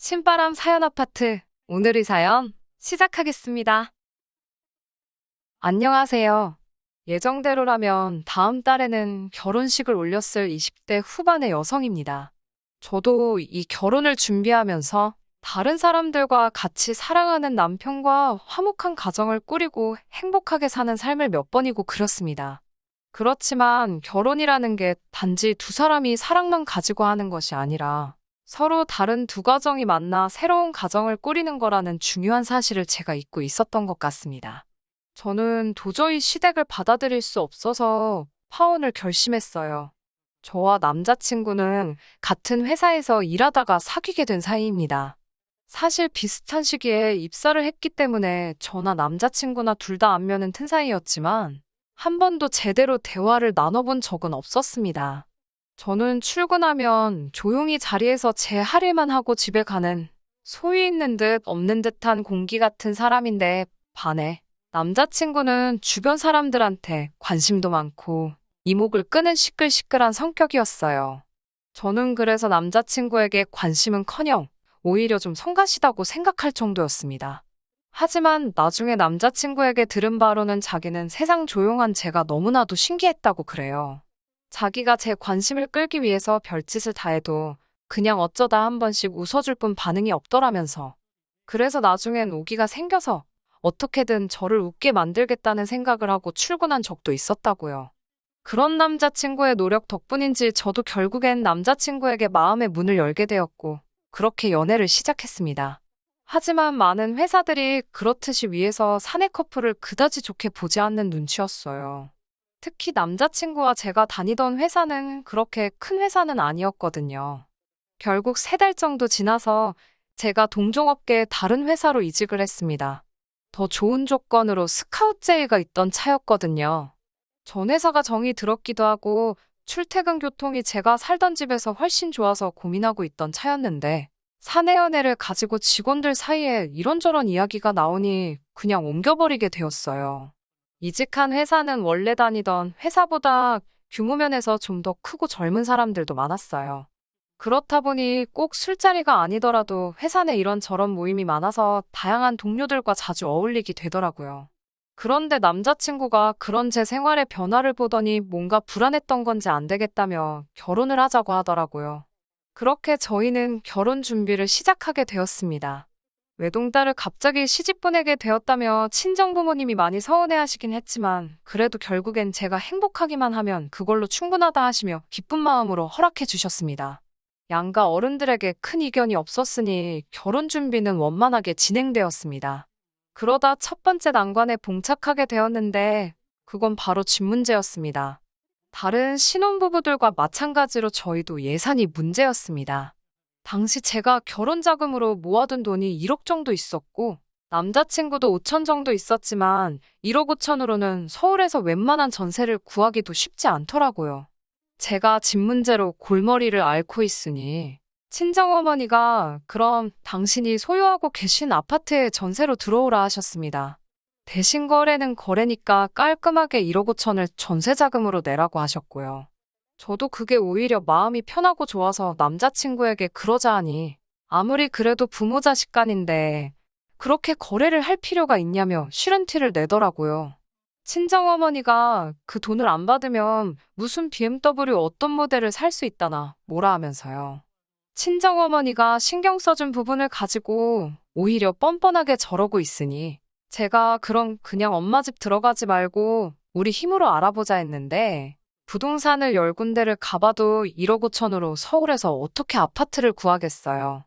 신바람 사연 아파트. 오늘의 사연 시작하겠습니다. 안녕하세요. 예정대로라면 다음 달에는 결혼식을 올렸을 20대 후반의 여성입니다. 저도 이 결혼을 준비하면서 다른 사람들과 같이 사랑하는 남편과 화목한 가정을 꾸리고 행복하게 사는 삶을 몇 번이고 그렸습니다. 그렇지만 결혼이라는 게 단지 두 사람이 사랑만 가지고 하는 것이 아니라 서로 다른 두 가정이 만나 새로운 가정을 꾸리는 거라는 중요한 사실을 제가 잊고 있었던 것 같습니다. 저는 도저히 시댁을 받아들일 수 없어서 파혼을 결심했어요. 저와 남자친구는 같은 회사에서 일하다가 사귀게 된 사이입니다. 사실 비슷한 시기에 입사를 했기 때문에 저나 남자친구나 둘 다 안면은 튼 사이였지만 한 번도 제대로 대화를 나눠본 적은 없었습니다. 저는 출근하면 조용히 자리에서 제 할 일만 하고 집에 가는 소위 있는 듯 없는 듯한 공기 같은 사람인데 반해 남자친구는 주변 사람들한테 관심도 많고 이목을 끄는 시끌시끌한 성격이었어요. 저는 그래서 남자친구에게 관심은커녕 오히려 좀 성가시다고 생각할 정도였습니다. 하지만 나중에 남자친구에게 들은 바로는 자기는 세상 조용한 제가 너무나도 신기했다고 그래요. 자기가 제 관심을 끌기 위해서 별짓을 다 해도 그냥 어쩌다 한 번씩 웃어줄 뿐 반응이 없더라면서. 그래서 나중엔 오기가 생겨서 어떻게든 저를 웃게 만들겠다는 생각을 하고 출근한 적도 있었다고요. 그런 남자친구의 노력 덕분인지 저도 결국엔 남자친구에게 마음의 문을 열게 되었고 그렇게 연애를 시작했습니다. 하지만 많은 회사들이 그렇듯이 위에서 사내 커플을 그다지 좋게 보지 않는 눈치였어요. 특히 남자친구와 제가 다니던 회사는 그렇게 큰 회사는 아니었거든요. 결국 3달 정도 지나서 제가 동종업계의 다른 회사로 이직을 했습니다. 더 좋은 조건으로 스카우트 제의가 있던 차였거든요. 전 회사가 정이 들었기도 하고 출퇴근 교통이 제가 살던 집에서 훨씬 좋아서 고민하고 있던 차였는데 사내 연애를 가지고 직원들 사이에 이런저런 이야기가 나오니 그냥 옮겨버리게 되었어요. 이직한 회사는 원래 다니던 회사보다 규모 면에서 좀 더 크고 젊은 사람들도 많았어요. 그렇다 보니 꼭 술자리가 아니더라도 회사 내 이런저런 모임이 많아서 다양한 동료들과 자주 어울리게 되더라고요. 그런데 남자친구가 그런 제 생활의 변화를 보더니 뭔가 불안했던 건지 안 되겠다며 결혼을 하자고 하더라고요. 그렇게 저희는 결혼 준비를 시작하게 되었습니다. 외동딸을 갑자기 시집 보내게 되었다며 친정부모님이 많이 서운해하시긴 했지만 그래도 결국엔 제가 행복하기만 하면 그걸로 충분하다 하시며 기쁜 마음으로 허락해 주셨습니다. 양가 어른들에게 큰 이견이 없었으니 결혼 준비는 원만하게 진행되었습니다. 그러다 첫 번째 난관에 봉착하게 되었는데 그건 바로 집 문제였습니다. 다른 신혼부부들과 마찬가지로 저희도 예산이 문제였습니다. 당시 제가 결혼 자금으로 모아둔 돈이 1억 정도 있었고 남자친구도 5천 정도 있었지만 1억 5천으로는 서울에서 웬만한 전세를 구하기도 쉽지 않더라고요. 제가 집 문제로 골머리를 앓고 있으니 친정어머니가 그럼 당신이 소유하고 계신 아파트에 전세로 들어오라 하셨습니다. 대신 거래는 거래니까 깔끔하게 1억 5천을 전세 자금으로 내라고 하셨고요. 저도 그게 오히려 마음이 편하고 좋아서 남자친구에게 그러자 하니 아무리 그래도 부모 자식 간인데 그렇게 거래를 할 필요가 있냐며 싫은 티를 내더라고요. 친정어머니가 그 돈을 안 받으면 무슨 BMW 어떤 모델을 살 수 있다나 뭐라 하면서요. 친정어머니가 신경 써준 부분을 가지고 오히려 뻔뻔하게 저러고 있으니 제가 그럼 그냥 엄마 집 들어가지 말고 우리 힘으로 알아보자 했는데 부동산을 10군데를 가봐도 1억 5천으로 서울에서 어떻게 아파트를 구하겠어요.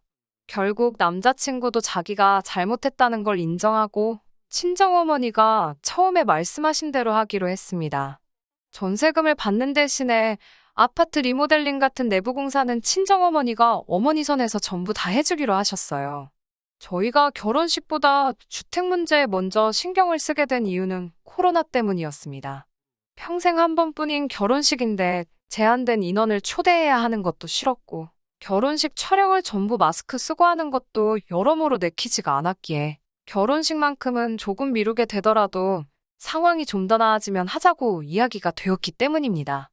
결국 남자친구도 자기가 잘못했다는 걸 인정하고 친정어머니가 처음에 말씀하신 대로 하기로 했습니다. 전세금을 받는 대신에 아파트 리모델링 같은 내부 공사는 친정어머니가 어머니 선에서 전부 다 해주기로 하셨어요. 저희가 결혼식보다 주택 문제에 먼저 신경을 쓰게 된 이유는 코로나 때문이었습니다. 평생 한 번뿐인 결혼식인데 제한된 인원을 초대해야 하는 것도 싫었고 결혼식 촬영을 전부 마스크 쓰고 하는 것도 여러모로 내키지가 않았기에 결혼식만큼은 조금 미루게 되더라도 상황이 좀 더 나아지면 하자고 이야기가 되었기 때문입니다.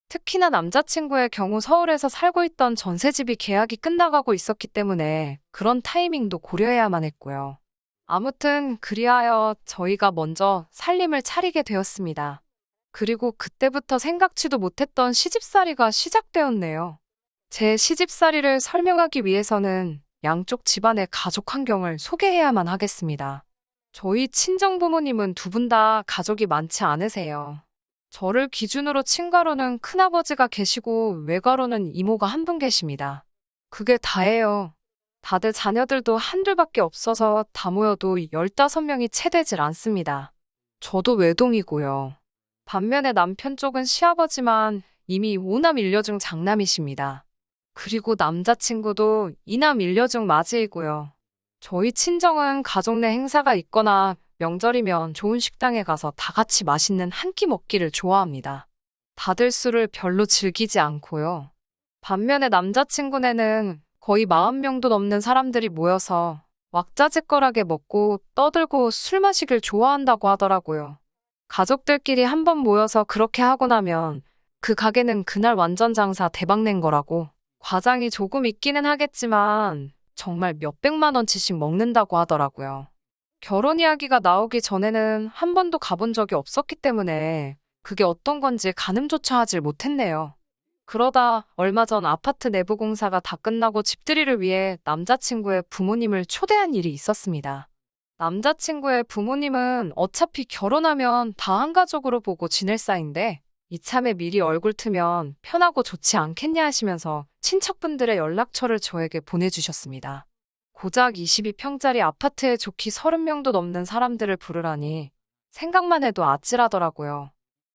특히나 남자친구의 경우 서울에서 살고 있던 전셋집이 계약이 끝나가고 있었기 때문에 그런 타이밍도 고려해야만 했고요. 아무튼 그리하여 저희가 먼저 살림을 차리게 되었습니다. 그리고 그때부터 생각지도 못했던 시집살이가 시작되었네요. 제 시집살이를 설명하기 위해서는 양쪽 집안의 가족 환경을 소개해야만 하겠습니다. 저희 친정부모님은 두 분 다 가족이 많지 않으세요. 저를 기준으로 친가로는 큰아버지가 계시고 외가로는 이모가 한 분 계십니다. 그게 다예요. 다들 자녀들도 한둘밖에 없어서 다 모여도 15명이 채 되질 않습니다. 저도 외동이고요. 반면에 남편 쪽은 시아버지만 이미 5남 1녀 중 장남이십니다. 그리고 남자친구도 2남 1녀 중 맞이이고요. 저희 친정은 가족 내 행사가 있거나 명절이면 좋은 식당에 가서 다 같이 맛있는 한 끼 먹기를 좋아합니다. 다들 술을 별로 즐기지 않고요. 반면에 남자친구네는 거의 40명도 넘는 사람들이 모여서 왁자지껄하게 먹고 떠들고 술 마시길 좋아한다고 하더라고요. 가족들끼리 한 번 모여서 그렇게 하고 나면 그 가게는 그날 완전 장사 대박 낸 거라고. 과장이 조금 있기는 하겠지만 정말 몇백만 원치씩 먹는다고 하더라고요. 결혼 이야기가 나오기 전에는 한 번도 가본 적이 없었기 때문에 그게 어떤 건지 가늠조차 하질 못했네요. 그러다 얼마 전 아파트 내부 공사가 다 끝나고 집들이를 위해 남자친구의 부모님을 초대한 일이 있었습니다. 남자친구의 부모님은 어차피 결혼하면 다 한 가족으로 보고 지낼 사이인데 이참에 미리 얼굴 트면 편하고 좋지 않겠냐 하시면서 친척분들의 연락처를 저에게 보내주셨습니다. 고작 22평짜리 아파트에 좋기 30명도 넘는 사람들을 부르라니 생각만 해도 아찔하더라고요.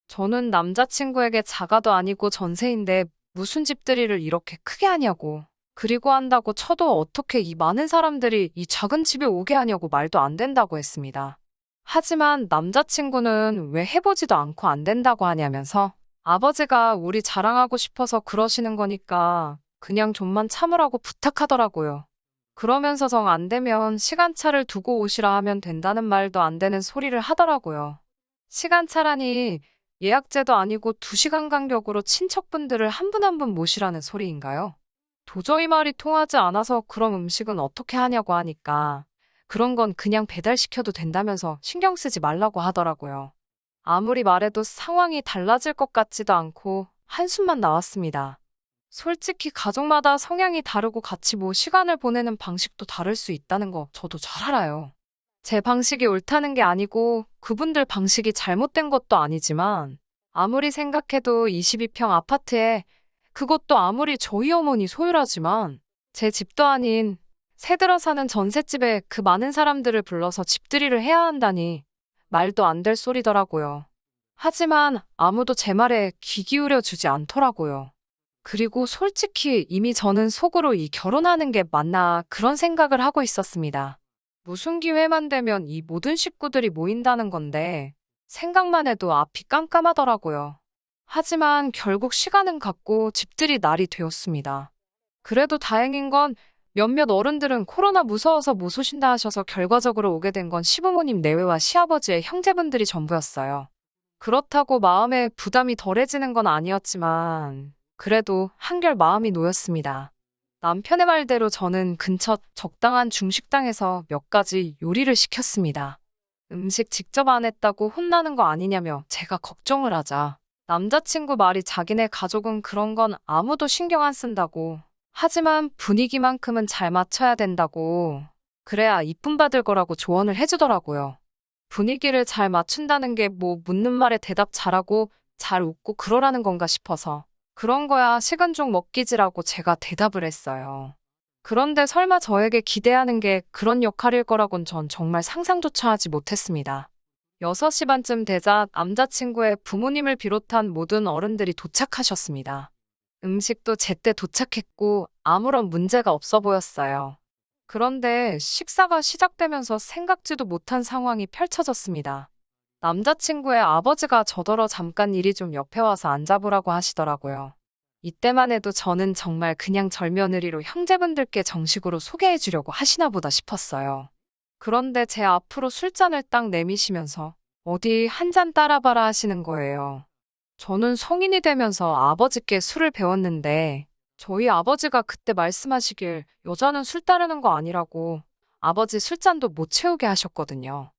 저는 남자친구에게 자가도 아니고 전세인데 무슨 집들이를 이렇게 크게 하냐고. 그리고 한다고 쳐도 어떻게 이 많은 사람들이 이 작은 집에 오게 하냐고 말도 안 된다고 했습니다. 하지만 남자친구는 왜 해보지도 않고 안 된다고 하냐면서 아버지가 우리 자랑하고 싶어서 그러시는 거니까 그냥 좀만 참으라고 부탁하더라고요. 그러면서 정 안 되면 시간차를 두고 오시라 하면 된다는 말도 안 되는 소리를 하더라고요. 시간차라니 예약제도 아니고 2시간 간격으로 친척분들을 한 분 한 분 모시라는 소리인가요? 도저히 말이 통하지 않아서 그럼 음식은 어떻게 하냐고 하니까 그런 건 그냥 배달시켜도 된다면서 신경 쓰지 말라고 하더라고요. 아무리 말해도 상황이 달라질 것 같지도 않고 한숨만 나왔습니다. 솔직히 가족마다 성향이 다르고 같이 시간을 보내는 방식도 다를 수 있다는 거 저도 잘 알아요. 제 방식이 옳다는 게 아니고 그분들 방식이 잘못된 것도 아니지만 아무리 생각해도 22평 아파트에 그것도 아무리 저희 어머니 소유라지만 제 집도 아닌 새 들어 사는 전셋집에 그 많은 사람들을 불러서 집들이를 해야 한다니 말도 안 될 소리더라고요. 하지만 아무도 제 말에 귀 기울여 주지 않더라고요. 그리고 솔직히 이미 저는 속으로 이 결혼하는 게 맞나 그런 생각을 하고 있었습니다. 무슨 기회만 되면 이 모든 식구들이 모인다는 건데 생각만 해도 앞이 깜깜하더라고요. 하지만 결국 시간은 갔고 집들이 날이 되었습니다. 그래도 다행인 건 몇몇 어른들은 코로나 무서워서 못 오신다 하셔서 결과적으로 오게 된 건 시부모님 내외와 시아버지의 형제분들이 전부였어요. 그렇다고 마음에 부담이 덜해지는 건 아니었지만 그래도 한결 마음이 놓였습니다. 남편의 말대로 저는 근처 적당한 중식당에서 몇 가지 요리를 시켰습니다. 음식 직접 안 했다고 혼나는 거 아니냐며 제가 걱정을 하자 남자친구 말이 자기네 가족은 그런 건 아무도 신경 안 쓴다고 하지만 분위기만큼은 잘 맞춰야 된다고 그래야 이쁨 받을 거라고 조언을 해주더라고요. 분위기를 잘 맞춘다는 게 묻는 말에 대답 잘하고 잘 웃고 그러라는 건가 싶어서 그런 거야 식은 죽 먹기지라고 제가 대답을 했어요. 그런데 설마 저에게 기대하는 게 그런 역할일 거라곤 전 정말 상상조차 하지 못했습니다. 6시 반쯤 되자 남자친구의 부모님을 비롯한 모든 어른들이 도착하셨습니다. 음식도 제때 도착했고 아무런 문제가 없어 보였어요. 그런데 식사가 시작되면서 생각지도 못한 상황이 펼쳐졌습니다. 남자친구의 아버지가 저더러 잠깐 이리 좀 옆에 와서 앉아보라고 하시더라고요. 이때만 해도 저는 정말 그냥 절며느리로 형제분들께 정식으로 소개해 주려고 하시나 보다 싶었어요. 그런데 제 앞으로 술잔을 딱 내미시면서 어디 한 잔 따라봐라 하시는 거예요. 저는 성인이 되면서 아버지께 술을 배웠는데 저희 아버지가 그때 말씀하시길 여자는 술 따르는 거 아니라고 아버지 술잔도 못 채우게 하셨거든요.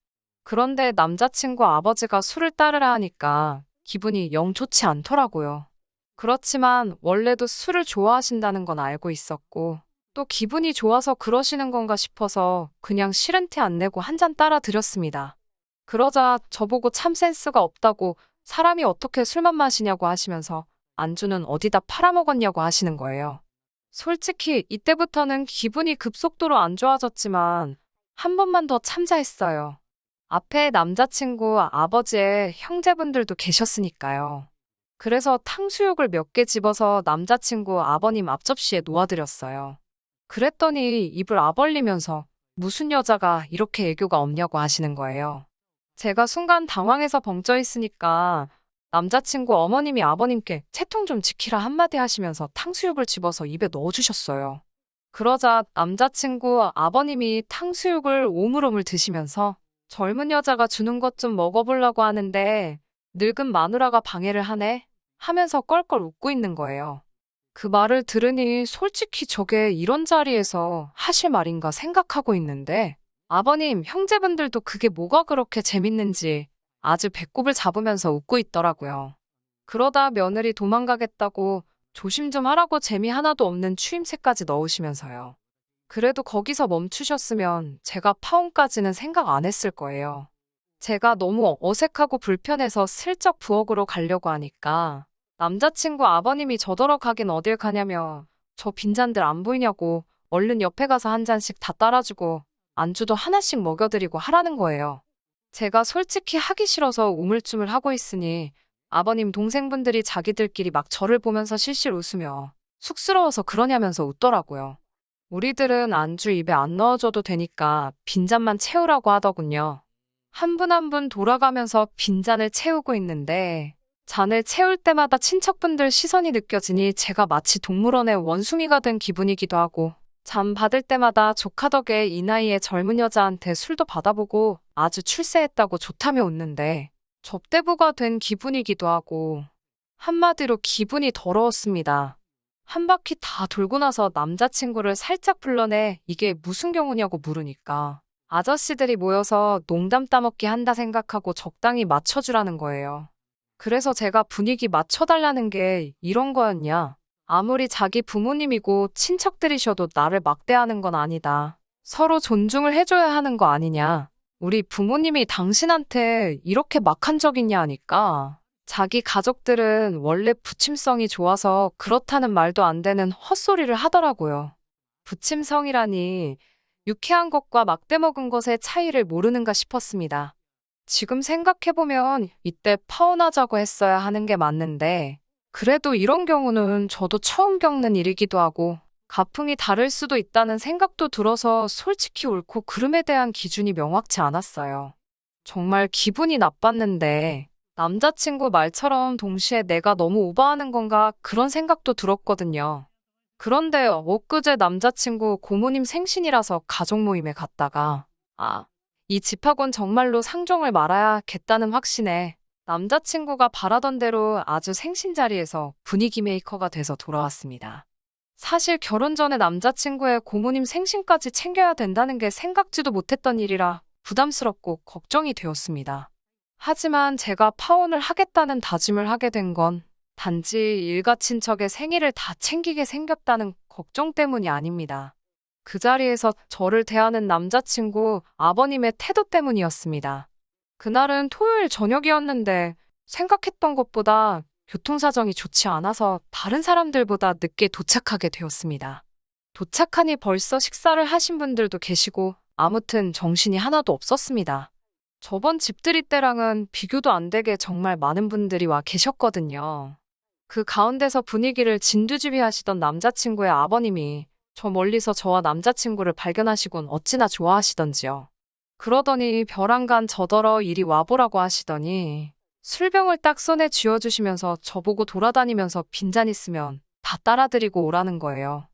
그런데 남자친구 아버지가 술을 따르라 하니까 기분이 영 좋지 않더라고요. 그렇지만 원래도 술을 좋아하신다는 건 알고 있었고 또 기분이 좋아서 그러시는 건가 싶어서 그냥 싫은 티 안 내고 한 잔 따라 드렸습니다. 그러자 저보고 참 센스가 없다고 사람이 어떻게 술만 마시냐고 하시면서 안주는 어디다 팔아먹었냐고 하시는 거예요. 솔직히 이때부터는 기분이 급속도로 안 좋아졌지만 한 번만 더 참자 했어요. 앞에 남자친구 아버지의 형제분들도 계셨으니까요. 그래서 탕수육을 몇 개 집어서 남자친구 아버님 앞접시에 놓아드렸어요. 그랬더니 입을 아 벌리면서 무슨 여자가 이렇게 애교가 없냐고 하시는 거예요. 제가 순간 당황해서 벙쪄 있으니까 남자친구 어머님이 아버님께 채통 좀 지키라 한마디 하시면서 탕수육을 집어서 입에 넣어주셨어요. 그러자 남자친구 아버님이 탕수육을 오물오물 드시면서 젊은 여자가 주는 것 좀 먹어보려고 하는데 늙은 마누라가 방해를 하네 하면서 껄껄 웃고 있는 거예요. 그 말을 들으니 솔직히 저게 이런 자리에서 하실 말인가 생각하고 있는데 아버님, 형제분들도 그게 뭐가 그렇게 재밌는지 아주 배꼽을 잡으면서 웃고 있더라고요. 그러다 며느리 도망가겠다고 조심 좀 하라고 재미 하나도 없는 추임새까지 넣으시면서요. 그래도 거기서 멈추셨으면 제가 파혼까지는 생각 안 했을 거예요. 제가 너무 어색하고 불편해서 슬쩍 부엌으로 가려고 하니까 남자친구 아버님이 저더러 가긴 어딜 가냐며 저 빈잔들 안 보이냐고 얼른 옆에 가서 한 잔씩 다 따라주고 안주도 하나씩 먹여드리고 하라는 거예요. 제가 솔직히 하기 싫어서 우물쭈물 하고 있으니 아버님 동생분들이 자기들끼리 막 저를 보면서 실실 웃으며 쑥스러워서 그러냐면서 웃더라고요. 우리들은 안주 입에 안 넣어줘도 되니까 빈잔만 채우라고 하더군요. 한 분 한 분 돌아가면서 빈잔을 채우고 있는데 잔을 채울 때마다 친척분들 시선이 느껴지니 제가 마치 동물원의 원숭이가 된 기분이기도 하고 잠 받을 때마다 조카 덕에 이 나이에 젊은 여자한테 술도 받아보고 아주 출세했다고 좋다며 웃는데 접대부가 된 기분이기도 하고 한마디로 기분이 더러웠습니다. 한 바퀴 다 돌고 나서 남자친구를 살짝 불러내 이게 무슨 경우냐고 물으니까 아저씨들이 모여서 농담 따먹기 한다 생각하고 적당히 맞춰주라는 거예요. 그래서 제가 분위기 맞춰달라는 게 이런 거였냐? 아무리 자기 부모님이고 친척들이셔도 나를 막대하는 건 아니다. 서로 존중을 해줘야 하는 거 아니냐? 우리 부모님이 당신한테 이렇게 막한 적 있냐 하니까 자기 가족들은 원래 부침성이 좋아서 그렇다는 말도 안 되는 헛소리를 하더라고요. 부침성이라니 유쾌한 것과 막대 먹은 것의 차이를 모르는가 싶었습니다. 지금 생각해보면 이때 파혼하자고 했어야 하는 게 맞는데 그래도 이런 경우는 저도 처음 겪는 일이기도 하고 가풍이 다를 수도 있다는 생각도 들어서 솔직히 옳고 그름에 대한 기준이 명확치 않았어요. 정말 기분이 나빴는데 남자친구 말처럼 동시에 내가 너무 오버하는 건가 그런 생각도 들었거든요. 그런데 엊그제 남자친구 고모님 생신이라서 가족 모임에 갔다가 이 집하곤 정말로 상종을 말아야겠다는 확신에 남자친구가 바라던 대로 아주 생신 자리에서 분위기 메이커가 돼서 돌아왔습니다. 사실 결혼 전에 남자친구의 고모님 생신까지 챙겨야 된다는 게 생각지도 못했던 일이라 부담스럽고 걱정이 되었습니다. 하지만 제가 파혼을 하겠다는 다짐을 하게 된 건 단지 일가 친척의 생일을 다 챙기게 생겼다는 걱정 때문이 아닙니다. 그 자리에서 저를 대하는 남자친구 아버님의 태도 때문이었습니다. 그날은 토요일 저녁이었는데 생각했던 것보다 교통사정이 좋지 않아서 다른 사람들보다 늦게 도착하게 되었습니다. 도착하니 벌써 식사를 하신 분들도 계시고 아무튼 정신이 하나도 없었습니다. 저번 집들이 때랑은 비교도 안 되게 정말 많은 분들이 와 계셨거든요. 그 가운데서 분위기를 진두지휘하시던 남자친구의 아버님이 저 멀리서 저와 남자친구를 발견하시곤 어찌나 좋아하시던지요. 그러더니 벼랑간 저더러 이리 와보라고 하시더니 술병을 딱 손에 쥐어주시면서 저보고 돌아다니면서 빈잔 있으면 다 따라드리고 오라는 거예요.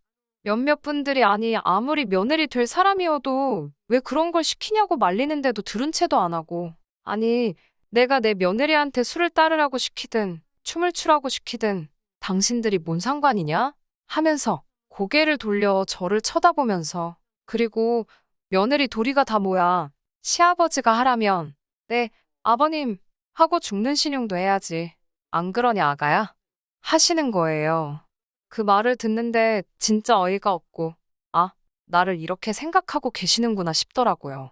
몇몇 분들이 아무리 며느리 될 사람이어도 왜 그런 걸 시키냐고 말리는데도 들은 채도 안 하고 내가 내 며느리한테 술을 따르라고 시키든 춤을 추라고 시키든 당신들이 뭔 상관이냐? 하면서 고개를 돌려 저를 쳐다보면서 그리고 며느리 도리가 다 뭐야. 시아버지가 하라면 네, 아버님 하고 죽는 신용도 해야지. 안 그러냐, 아가야? 하시는 거예요. 그 말을 듣는데 진짜 어이가 없고, 아, 나를 이렇게 생각하고 계시는구나 싶더라고요.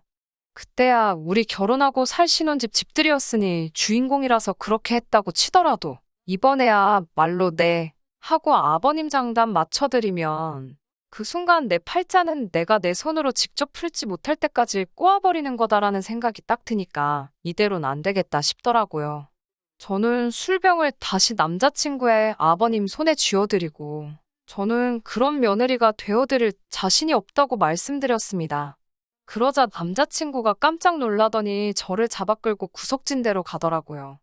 그때야 우리 결혼하고 살 신혼집 집들이었으니 주인공이라서 그렇게 했다고 치더라도, 이번에야 말로 네, 하고 아버님 장단 맞춰드리면, 그 순간 내 팔자는 내가 내 손으로 직접 풀지 못할 때까지 꼬아버리는 거다라는 생각이 딱 드니까 이대로는 안 되겠다 싶더라고요. 저는 술병을 다시 남자친구의 아버님 손에 쥐어드리고 저는 그런 며느리가 되어드릴 자신이 없다고 말씀드렸습니다. 그러자 남자친구가 깜짝 놀라더니 저를 잡아 끌고 구석진대로 가더라고요.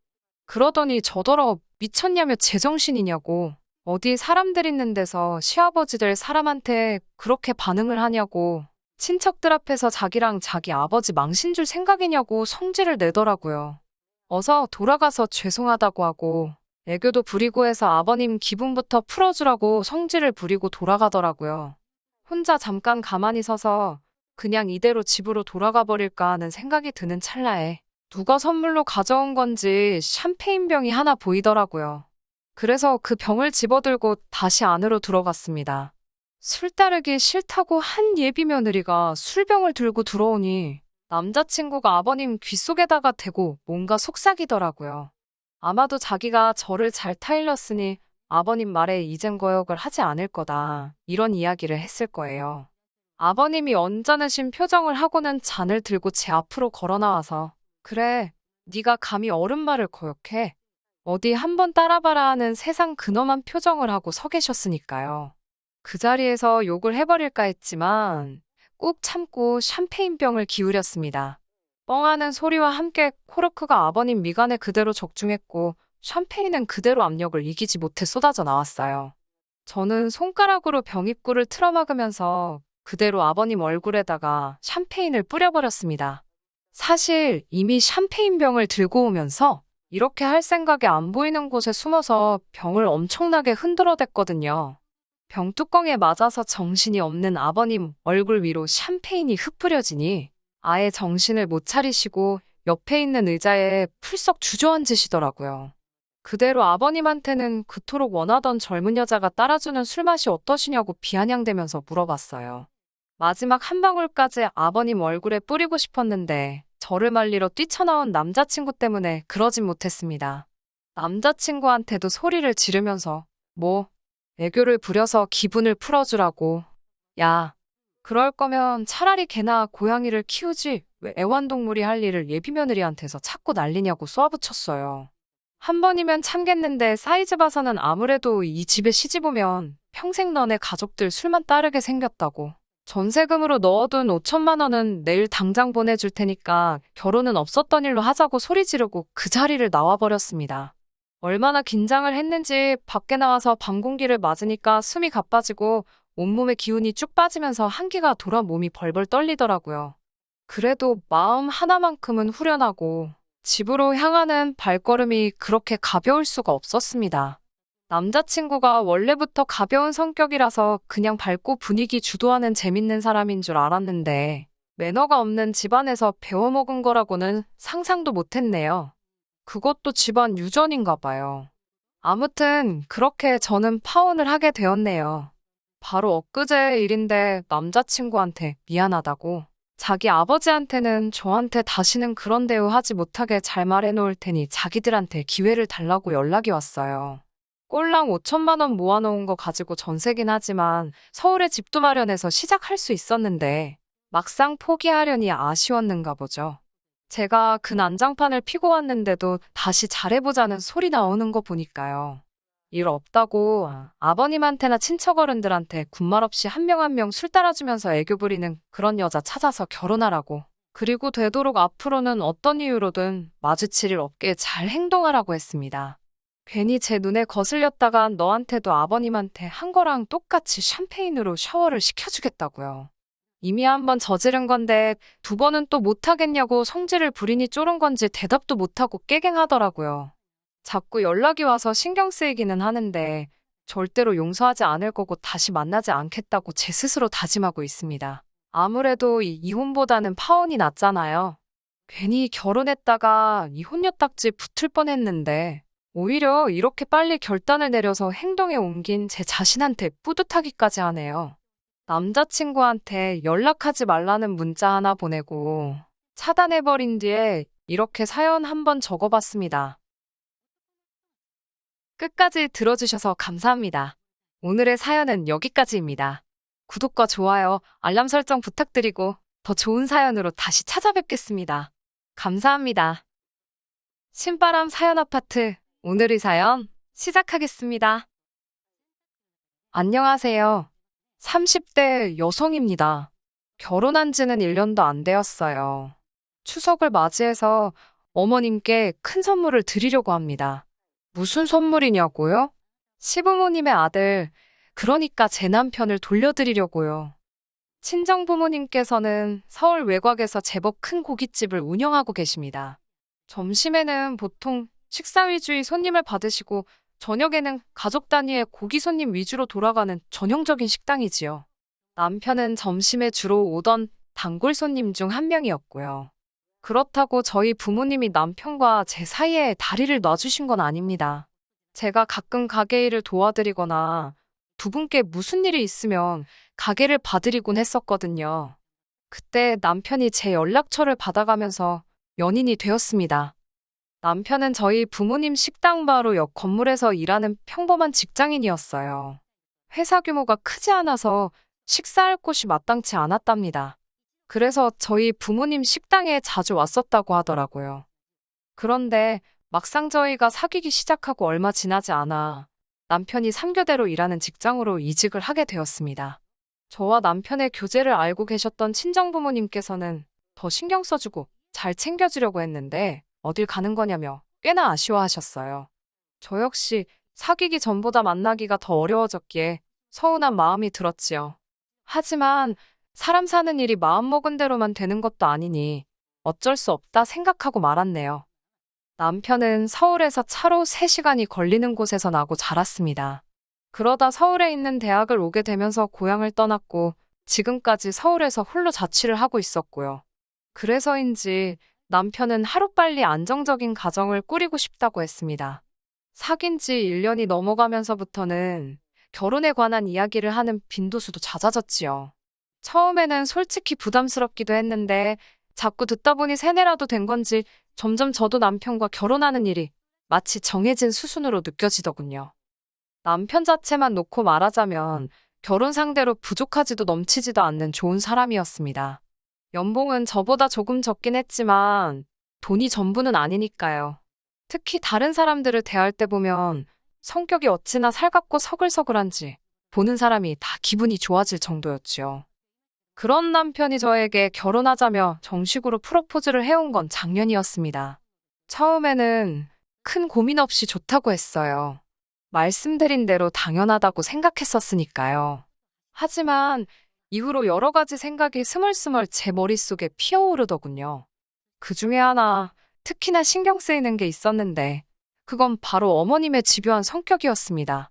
그러더니 저더러 미쳤냐며 제정신이냐고 어디 사람들 있는 데서 시아버지들 사람한테 그렇게 반응을 하냐고 친척들 앞에서 자기랑 자기 아버지 망신 줄 생각이냐고 성질을 내더라고요. 어서 돌아가서 죄송하다고 하고 애교도 부리고 해서 아버님 기분부터 풀어주라고 성질을 부리고 돌아가더라고요. 혼자 잠깐 가만히 서서 그냥 이대로 집으로 돌아가 버릴까 하는 생각이 드는 찰나에 누가 선물로 가져온 건지 샴페인 병이 하나 보이더라고요. 그래서 그 병을 집어들고 다시 안으로 들어갔습니다. 술 따르기 싫다고 한 예비 며느리가 술병을 들고 들어오니 남자친구가 아버님 귓속에다가 대고 뭔가 속삭이더라고요. 아마도 자기가 저를 잘 타일렀으니 아버님 말에 이젠 거역을 하지 않을 거다. 이런 이야기를 했을 거예요. 아버님이 언짢으신 표정을 하고는 잔을 들고 제 앞으로 걸어 나와서 그래, 네가 감히 어른 말을 거역해? 어디 한번 따라봐라 하는 세상 근엄한 표정을 하고 서 계셨으니까요. 그 자리에서 욕을 해버릴까 했지만 꾹 참고 샴페인병을 기울였습니다. 뻥하는 소리와 함께 코르크가 아버님 미간에 그대로 적중했고 샴페인은 그대로 압력을 이기지 못해 쏟아져 나왔어요. 저는 손가락으로 병입구를 틀어막으면서 그대로 아버님 얼굴에다가 샴페인을 뿌려버렸습니다. 사실 이미 샴페인병을 들고 오면서 이렇게 할 생각에 안 보이는 곳에 숨어서 병을 엄청나게 흔들어댔거든요. 병뚜껑에 맞아서 정신이 없는 아버님 얼굴 위로 샴페인이 흩뿌려지니 아예 정신을 못 차리시고 옆에 있는 의자에 풀썩 주저앉으시더라고요. 그대로 아버님한테는 그토록 원하던 젊은 여자가 따라주는 술맛이 어떠시냐고 비아냥대면서 물어봤어요. 마지막 한 방울까지 아버님 얼굴에 뿌리고 싶었는데 저를 말리러 뛰쳐나온 남자친구 때문에 그러진 못했습니다. 남자친구한테도 소리를 지르면서 뭐 애교를 부려서 기분을 풀어주라고. 야, 그럴 거면 차라리 개나 고양이를 키우지 왜 애완동물이 할 일을 예비며느리한테서 찾고 난리냐고 쏘아붙였어요. 한 번이면 참겠는데 사이즈 봐서는 아무래도 이 집에 시집 오면 평생 너네 가족들 술만 따르게 생겼다고. 전세금으로 넣어둔 5천만 원은 내일 당장 보내줄 테니까 결혼은 없었던 일로 하자고 소리 지르고 그 자리를 나와버렸습니다. 얼마나 긴장을 했는지 밖에 나와서 방 공기를 맞으니까 숨이 가빠지고 온몸에 기운이 쭉 빠지면서 한기가 돌아 몸이 벌벌 떨리더라고요. 그래도 마음 하나만큼은 후련하고 집으로 향하는 발걸음이 그렇게 가벼울 수가 없었습니다. 남자친구가 원래부터 가벼운 성격이라서 그냥 밝고 분위기 주도하는 재밌는 사람인 줄 알았는데 매너가 없는 집안에서 배워먹은 거라고는 상상도 못했네요. 그것도 집안 유전인가 봐요. 아무튼 그렇게 저는 파혼을 하게 되었네요. 바로 엊그제 일인데 남자친구한테 미안하다고 자기 아버지한테는 저한테 다시는 그런 대우하지 못하게 잘 말해놓을 테니 자기들한테 기회를 달라고 연락이 왔어요. 꼴랑 5천만 원 모아놓은 거 가지고 전세긴 하지만 서울에 집도 마련해서 시작할 수 있었는데 막상 포기하려니 아쉬웠는가 보죠. 제가 그 난장판을 피고 왔는데도 다시 잘해보자는 소리 나오는 거 보니까요. 일 없다고 아버님한테나 친척 어른들한테 군말 없이 한 명 한 명 술 따라주면서 애교 부리는 그런 여자 찾아서 결혼하라고. 그리고 되도록 앞으로는 어떤 이유로든 마주칠 일 없게 잘 행동하라고 했습니다. 괜히 제 눈에 거슬렸다가 너한테도 아버님한테 한 거랑 똑같이 샴페인으로 샤워를 시켜주겠다고요. 이미 한 번 저지른 건데 두 번은 또 못하겠냐고 성질을 부리니 쫄은 건지 대답도 못하고 깨갱하더라고요. 자꾸 연락이 와서 신경 쓰이기는 하는데 절대로 용서하지 않을 거고 다시 만나지 않겠다고 제 스스로 다짐하고 있습니다. 아무래도 이혼보다는 파혼이 낫잖아요. 괜히 결혼했다가 이혼녀 딱지 붙을 뻔했는데 오히려 이렇게 빨리 결단을 내려서 행동에 옮긴 제 자신한테 뿌듯하기까지 하네요. 남자친구한테 연락하지 말라는 문자 하나 보내고 차단해버린 뒤에 이렇게 사연 한번 적어봤습니다. 끝까지 들어주셔서 감사합니다. 오늘의 사연은 여기까지입니다. 구독과 좋아요, 알람 설정 부탁드리고 더 좋은 사연으로 다시 찾아뵙겠습니다. 감사합니다. 신바람 사연 아파트, 오늘의 사연 시작하겠습니다. 안녕하세요. 30대 여성입니다. 결혼한 지는 1년도 안 되었어요. 추석을 맞이해서 어머님께 큰 선물을 드리려고 합니다. 무슨 선물이냐고요? 시부모님의 아들, 그러니까 제 남편을 돌려드리려고요. 친정부모님께서는 서울 외곽에서 제법 큰 고깃집을 운영하고 계십니다. 점심에는 보통 식사 위주의 손님을 받으시고 저녁에는 가족 단위의 고기 손님 위주로 돌아가는 전형적인 식당이지요. 남편은 점심에 주로 오던 단골 손님 중 한 명이었고요. 그렇다고 저희 부모님이 남편과 제 사이에 다리를 놔주신 건 아닙니다. 제가 가끔 가게 일을 도와드리거나 두 분께 무슨 일이 있으면 가게를 봐드리곤 했었거든요. 그때 남편이 제 연락처를 받아가면서 연인이 되었습니다. 남편은 저희 부모님 식당 바로 옆 건물에서 일하는 평범한 직장인이었어요. 회사 규모가 크지 않아서 식사할 곳이 마땅치 않았답니다. 그래서 저희 부모님 식당에 자주 왔었다고 하더라고요. 그런데 막상 저희가 사귀기 시작하고 얼마 지나지 않아 남편이 3교대로 일하는 직장으로 이직을 하게 되었습니다. 저와 남편의 교제를 알고 계셨던 친정부모님께서는 더 신경 써주고 잘 챙겨주려고 했는데 어딜 가는 거냐며 꽤나 아쉬워하셨어요. 저 역시 사귀기 전보다 만나기가 더 어려워졌기에 서운한 마음이 들었지요. 하지만 사람 사는 일이 마음먹은 대로만 되는 것도 아니니 어쩔 수 없다 생각하고 말았네요. 남편은 서울에서 차로 3시간이 걸리는 곳에서 나고 자랐습니다. 그러다 서울에 있는 대학을 오게 되면서 고향을 떠났고 지금까지 서울에서 홀로 자취를 하고 있었고요. 그래서인지 남편은 하루빨리 안정적인 가정을 꾸리고 싶다고 했습니다. 사귄 지 1년이 넘어가면서부터는 결혼에 관한 이야기를 하는 빈도수도 잦아졌지요. 처음에는 솔직히 부담스럽기도 했는데 자꾸 듣다 보니 세뇌라도 된 건지 점점 저도 남편과 결혼하는 일이 마치 정해진 수순으로 느껴지더군요. 남편 자체만 놓고 말하자면 결혼 상대로 부족하지도 넘치지도 않는 좋은 사람이었습니다. 연봉은 저보다 조금 적긴 했지만 돈이 전부는 아니니까요. 특히 다른 사람들을 대할 때 보면 성격이 어찌나 살갑고 서글서글한지 보는 사람이 다 기분이 좋아질 정도였지요. 그런 남편이 저에게 결혼하자며 정식으로 프로포즈를 해온 건 작년이었습니다. 처음에는 큰 고민 없이 좋다고 했어요. 말씀드린 대로 당연하다고 생각했었으니까요. 하지만 이후로 여러 가지 생각이 스멀스멀 제 머릿속에 피어오르더군요. 그 중에 하나, 특히나 신경 쓰이는 게 있었는데 그건 바로 어머님의 집요한 성격이었습니다.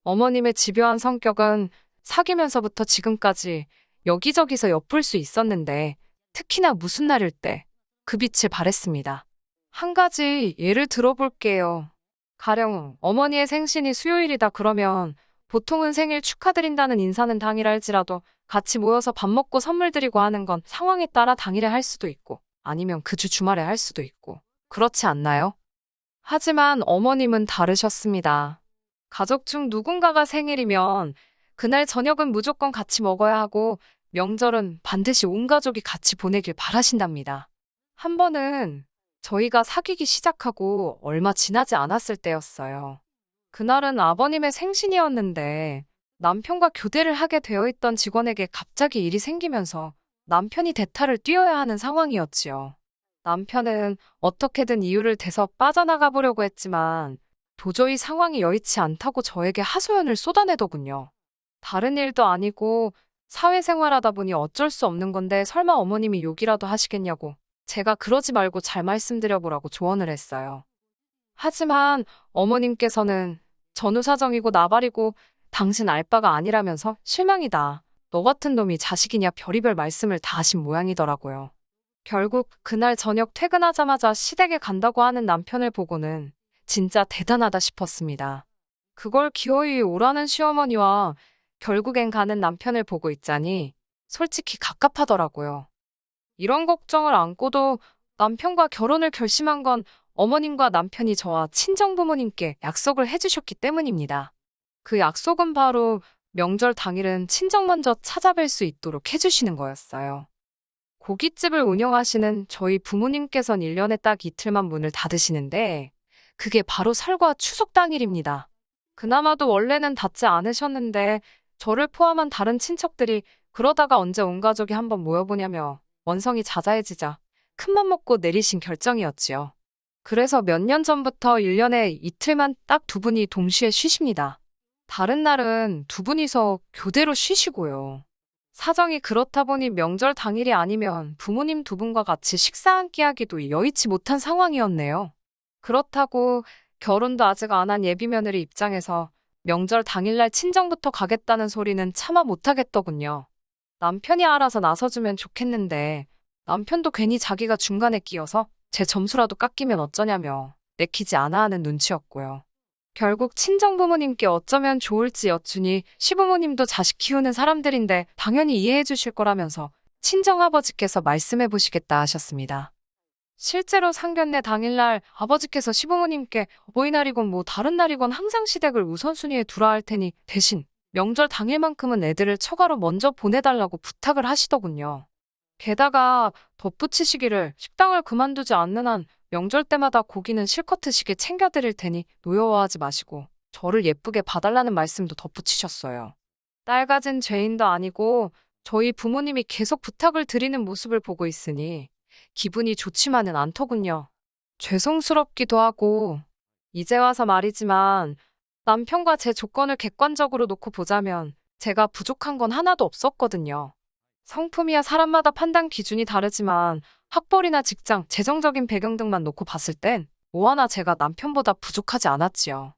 어머님의 집요한 성격은 사귀면서부터 지금까지 여기저기서 엿볼 수 있었는데 특히나 무슨 날일 때 그 빛을 발했습니다. 한 가지 예를 들어볼게요. 가령 어머니의 생신이 수요일이다 그러면 보통은 생일 축하드린다는 인사는 당일 할지라도 같이 모여서 밥 먹고 선물 드리고 하는 건 상황에 따라 당일에 할 수도 있고 아니면 그 주 주말에 할 수도 있고 그렇지 않나요? 하지만 어머님은 다르셨습니다. 가족 중 누군가가 생일이면 그날 저녁은 무조건 같이 먹어야 하고 명절은 반드시 온 가족이 같이 보내길 바라신답니다. 한 번은 저희가 사귀기 시작하고 얼마 지나지 않았을 때였어요. 그날은 아버님의 생신이었는데 남편과 교대를 하게 되어 있던 직원에게 갑자기 일이 생기면서 남편이 대타를 뛰어야 하는 상황이었지요. 남편은 어떻게든 이유를 대서 빠져나가 보려고 했지만 도저히 상황이 여의치 않다고 저에게 하소연을 쏟아내더군요. 다른 일도 아니고 사회생활하다 보니 어쩔 수 없는 건데 설마 어머님이 욕이라도 하시겠냐고 제가 그러지 말고 잘 말씀드려보라고 조언을 했어요. 하지만 어머님께서는 전후 사정이고 나발이고 당신 알바가 아니라면서 실망이다. 너 같은 놈이 자식이냐 별의별 말씀을 다 하신 모양이더라고요. 결국 그날 저녁 퇴근하자마자 시댁에 간다고 하는 남편을 보고는 진짜 대단하다 싶었습니다. 그걸 기어이 오라는 시어머니와 결국엔 가는 남편을 보고 있자니 솔직히 갑갑하더라고요. 이런 걱정을 안고도 남편과 결혼을 결심한 건 어머님과 남편이 저와 친정부모님께 약속을 해주셨기 때문입니다. 그 약속은 바로 명절 당일은 친정 먼저 찾아뵐 수 있도록 해주시는 거였어요. 고깃집을 운영하시는 저희 부모님께선 1년에 딱 이틀만 문을 닫으시는데 그게 바로 설과 추석 당일입니다. 그나마도 원래는 닫지 않으셨는데 저를 포함한 다른 친척들이 그러다가 언제 온 가족이 한번 모여보냐며 원성이 자자해지자 큰맘 먹고 내리신 결정이었지요. 그래서 몇 년 전부터 1년에 이틀만 딱 두 분이 동시에 쉬십니다. 다른 날은 두 분이서 교대로 쉬시고요. 사정이 그렇다 보니 명절 당일이 아니면 부모님 두 분과 같이 식사 한 끼 하기도 여의치 못한 상황이었네요. 그렇다고 결혼도 아직 안 한 예비 며느리 입장에서 명절 당일날 친정부터 가겠다는 소리는 차마 못하겠더군요. 남편이 알아서 나서주면 좋겠는데 남편도 괜히 자기가 중간에 끼어서 제 점수라도 깎이면 어쩌냐며 내키지 않아 하는 눈치였고요. 결국 친정부모님께 어쩌면 좋을지 여쭈니 시부모님도 자식 키우는 사람들인데 당연히 이해해 주실 거라면서 친정아버지께서 말씀해 보시겠다 하셨습니다. 실제로 상견례 당일날 아버지께서 시부모님께 어버이날이건 뭐 다른 날이건 항상 시댁을 우선순위에 두라 할 테니 대신 명절 당일만큼은 애들을 처가로 먼저 보내달라고 부탁을 하시더군요. 게다가 덧붙이시기를 식당을 그만두지 않는 한 명절 때마다 고기는 실컷 드시게 챙겨드릴 테니 노여워하지 마시고 저를 예쁘게 봐달라는 말씀도 덧붙이셨어요. 딸 가진 죄인도 아니고 저희 부모님이 계속 부탁을 드리는 모습을 보고 있으니 기분이 좋지만은 않더군요. 죄송스럽기도 하고 이제 와서 말이지만 남편과 제 조건을 객관적으로 놓고 보자면 제가 부족한 건 하나도 없었거든요. 성품이야 사람마다 판단 기준이 다르지만 학벌이나 직장, 재정적인 배경 등만 놓고 봤을 땐 뭐 하나 제가 남편보다 부족하지 않았지요.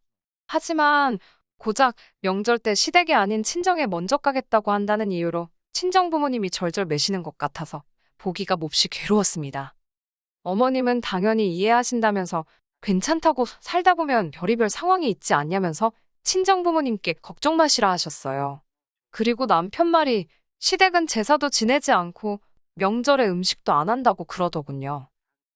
하지만 고작 명절 때 시댁이 아닌 친정에 먼저 가겠다고 한다는 이유로 친정 부모님이 절절 매시는 것 같아서 보기가 몹시 괴로웠습니다. 어머님은 당연히 이해하신다면서 괜찮다고 살다 보면 별의별 상황이 있지 않냐면서 친정 부모님께 걱정 마시라 하셨어요. 그리고 남편 말이 시댁은 제사도 지내지 않고 명절에 음식도 안 한다고 그러더군요.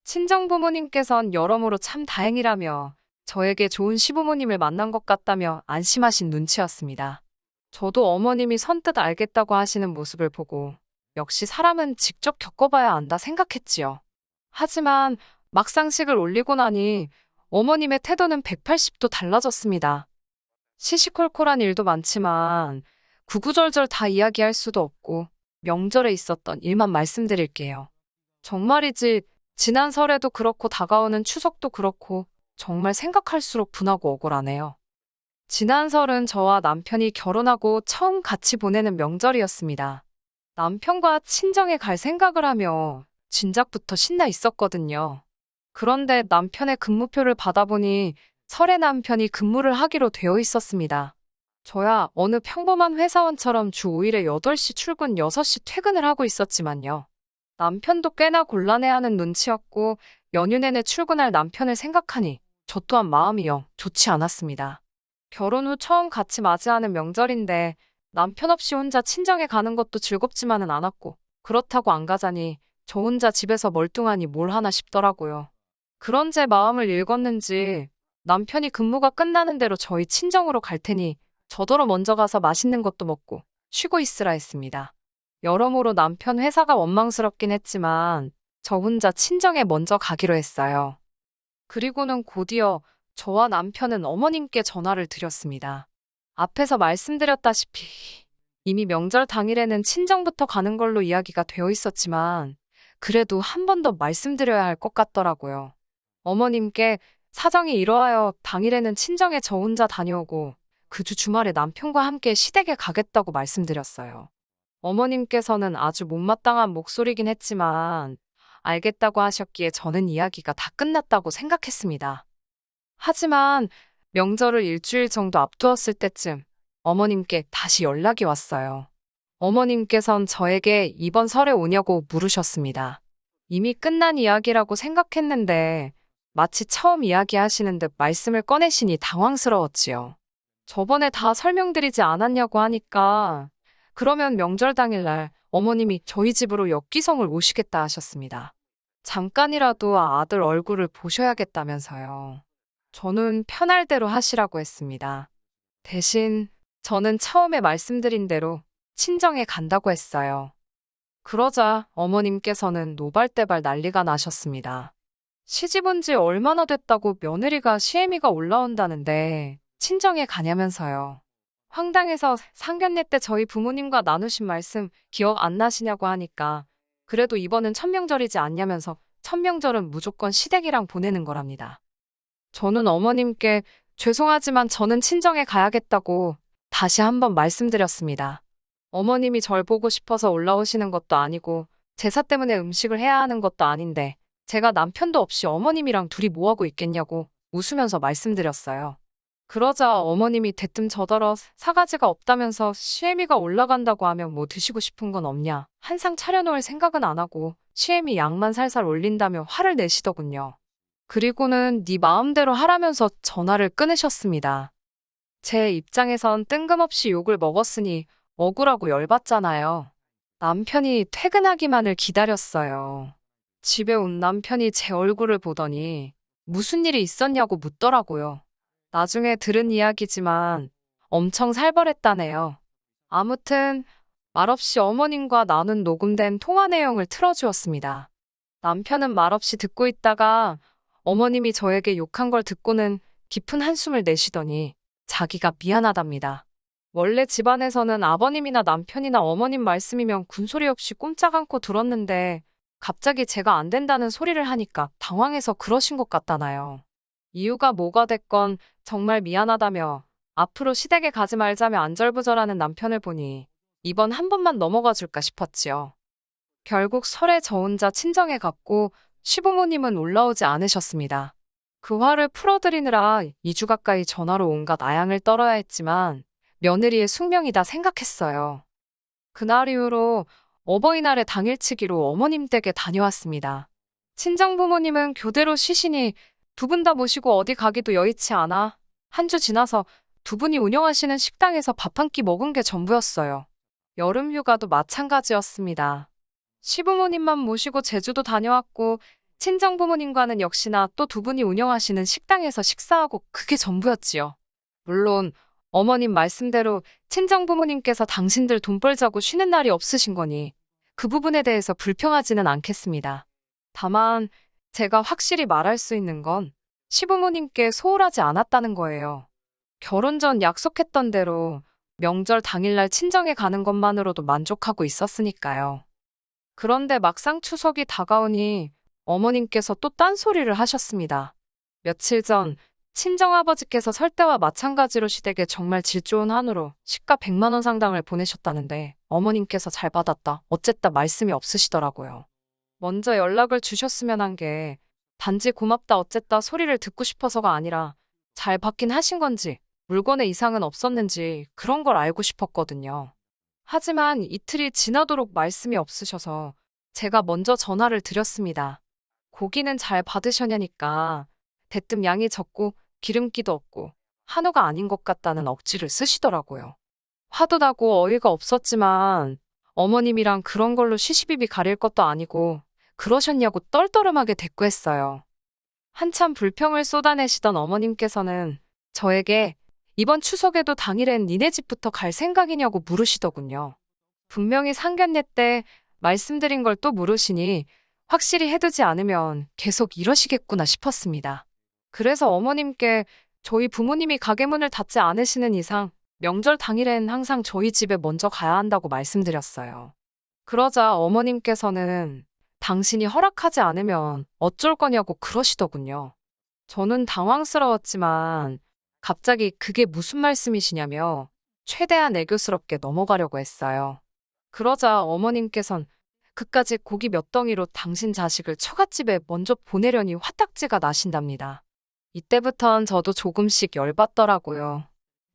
친정 부모님께선 여러모로 참 다행이라며 저에게 좋은 시부모님을 만난 것 같다며 안심하신 눈치였습니다. 저도 어머님이 선뜻 알겠다고 하시는 모습을 보고 역시 사람은 직접 겪어봐야 안다 생각했지요. 하지만 막상식을 올리고 나니 어머님의 태도는 180도 달라졌습니다. 시시콜콜한 일도 많지만 구구절절 다 이야기할 수도 없고 명절에 있었던 일만 말씀드릴게요. 정말이지 지난 설에도 그렇고 다가오는 추석도 그렇고 정말 생각할수록 분하고 억울하네요. 지난 설은 저와 남편이 결혼하고 처음 같이 보내는 명절이었습니다. 남편과 친정에 갈 생각을 하며 진작부터 신나 있었거든요. 그런데 남편의 근무표를 받아보니 설에 남편이 근무를 하기로 되어 있었습니다. 저야 어느 평범한 회사원처럼 주 5일에 8시 출근 6시 퇴근을 하고 있었지만요. 남편도 꽤나 곤란해하는 눈치였고 연휴 내내 출근할 남편을 생각하니 저 또한 마음이 영 좋지 않았습니다. 결혼 후 처음 같이 맞이하는 명절인데 남편 없이 혼자 친정에 가는 것도 즐겁지만은 않았고 그렇다고 안 가자니 저 혼자 집에서 멀뚱하니 뭘 하나 싶더라고요. 그런 제 마음을 읽었는지 남편이 근무가 끝나는 대로 저희 친정으로 갈 테니 저더러 먼저 가서 맛있는 것도 먹고 쉬고 있으라 했습니다. 여러모로 남편 회사가 원망스럽긴 했지만 저 혼자 친정에 먼저 가기로 했어요. 그리고는 곧이어 저와 남편은 어머님께 전화를 드렸습니다. 앞에서 말씀드렸다시피 이미 명절 당일에는 친정부터 가는 걸로 이야기가 되어 있었지만 그래도 한 번 더 말씀드려야 할 것 같더라고요. 어머님께 사정이 이러하여 당일에는 친정에 저 혼자 다녀오고 그 주 주말에 남편과 함께 시댁에 가겠다고 말씀드렸어요. 어머님께서는 아주 못마땅한 목소리긴 했지만 알겠다고 하셨기에 저는 이야기가 다 끝났다고 생각했습니다. 하지만 명절을 일주일 정도 앞두었을 때쯤 어머님께 다시 연락이 왔어요. 어머님께선 저에게 이번 설에 오냐고 물으셨습니다. 이미 끝난 이야기라고 생각했는데 마치 처음 이야기하시는 듯 말씀을 꺼내시니 당황스러웠지요. 저번에 다 설명드리지 않았냐고 하니까 그러면 명절 당일날 어머님이 저희 집으로 역기성을 오시겠다 하셨습니다. 잠깐이라도 아들 얼굴을 보셔야겠다면서요. 저는 편할 대로 하시라고 했습니다. 대신 저는 처음에 말씀드린 대로 친정에 간다고 했어요. 그러자 어머님께서는 노발대발 난리가 나셨습니다. 시집 온 지 얼마나 됐다고 며느리가 시애미가 올라온다는데 친정에 가냐면서요. 황당해서 상견례 때 저희 부모님과 나누신 말씀 기억 안 나시냐고 하니까 그래도 이번은 천명절이지 않냐면서 천명절은 무조건 시댁이랑 보내는 거랍니다. 저는 어머님께 죄송하지만 저는 친정에 가야겠다고 다시 한번 말씀드렸습니다. 어머님이 절 보고 싶어서 올라오시는 것도 아니고 제사 때문에 음식을 해야 하는 것도 아닌데 제가 남편도 없이 어머님이랑 둘이 뭐하고 있겠냐고 웃으면서 말씀드렸어요. 그러자 어머님이 대뜸 저더러 사가지가 없다면서 시애미가 올라간다고 하면 뭐 드시고 싶은 건 없냐. 한상 차려놓을 생각은 안 하고 시애미 양만 살살 올린다며 화를 내시더군요. 그리고는 네 마음대로 하라면서 전화를 끊으셨습니다. 제 입장에선 뜬금없이 욕을 먹었으니 억울하고 열받잖아요. 남편이 퇴근하기만을 기다렸어요. 집에 온 남편이 제 얼굴을 보더니 무슨 일이 있었냐고 묻더라고요. 나중에 들은 이야기지만 엄청 살벌했다네요. 아무튼 말없이 어머님과 나눈 녹음된 통화 내용을 틀어주었습니다. 남편은 말없이 듣고 있다가 어머님이 저에게 욕한 걸 듣고는 깊은 한숨을 내쉬더니 자기가 미안하답니다. 원래 집안에서는 아버님이나 남편이나 어머님 말씀이면 군소리 없이 꼼짝 않고 들었는데 갑자기 제가 안 된다는 소리를 하니까 당황해서 그러신 것 같다나요. 이유가 뭐가 됐건 정말 미안하다며 앞으로 시댁에 가지 말자며 안절부절하는 남편을 보니 이번 한 번만 넘어가 줄까 싶었지요. 결국 설에 저 혼자 친정에 갔고 시부모님은 올라오지 않으셨습니다. 그 화를 풀어드리느라 2주 가까이 전화로 온갖 아양을 떨어야 했지만 며느리의 숙명이다 생각했어요. 그날 이후로 어버이날의 당일치기로 어머님 댁에 다녀왔습니다. 친정부모님은 교대로 쉬시니 두 분 다 모시고 어디 가기도 여의치 않아 한 주 지나서 두 분이 운영하시는 식당에서 밥 한 끼 먹은 게 전부였어요. 여름 휴가도 마찬가지였습니다. 시부모님만 모시고 제주도 다녀왔고 친정부모님과는 역시나 또 두 분이 운영하시는 식당에서 식사하고 그게 전부였지요. 물론 어머님 말씀대로 친정부모님께서 당신들 돈 벌자고 쉬는 날이 없으신 거니 그 부분에 대해서 불평하지는 않겠습니다. 다만 제가 확실히 말할 수 있는 건 시부모님께 소홀하지 않았다는 거예요. 결혼 전 약속했던 대로 명절 당일날 친정에 가는 것만으로도 만족하고 있었으니까요. 그런데 막상 추석이 다가오니 어머님께서 또 딴소리를 하셨습니다. 며칠 전 친정아버지께서 설 때와 마찬가지로 시댁에 정말 질 좋은 한우로 시가 100만 원 상당을 보내셨다는데 어머님께서 잘 받았다, 어쨌다 말씀이 없으시더라고요. 먼저 연락을 주셨으면 한 게 단지 고맙다 어쨌다 소리를 듣고 싶어서가 아니라 잘 받긴 하신 건지 물건에 이상은 없었는지 그런 걸 알고 싶었거든요. 하지만 이틀이 지나도록 말씀이 없으셔서 제가 먼저 전화를 드렸습니다. 고기는 잘 받으셨냐니까 대뜸 양이 적고 기름기도 없고 한우가 아닌 것 같다는 억지를 쓰시더라고요. 화도 나고 어이가 없었지만 어머님이랑 그런 걸로 시시비비 가릴 것도 아니고 그러셨냐고 떨떠름하게 대꾸했어요. 한참 불평을 쏟아내시던 어머님께서는 저에게 이번 추석에도 당일엔 니네 집부터 갈 생각이냐고 물으시더군요. 분명히 상견례 때 말씀드린 걸 또 물으시니 확실히 해두지 않으면 계속 이러시겠구나 싶었습니다. 그래서 어머님께 저희 부모님이 가게 문을 닫지 않으시는 이상 명절 당일엔 항상 저희 집에 먼저 가야 한다고 말씀드렸어요. 그러자 어머님께서는 당신이 허락하지 않으면 어쩔 거냐고 그러시더군요. 저는 당황스러웠지만 갑자기 그게 무슨 말씀이시냐며 최대한 애교스럽게 넘어가려고 했어요. 그러자 어머님께선 그까짓 고기 몇 덩이로 당신 자식을 처갓집에 먼저 보내려니 화딱지가 나신답니다. 이때부턴 저도 조금씩 열받더라고요.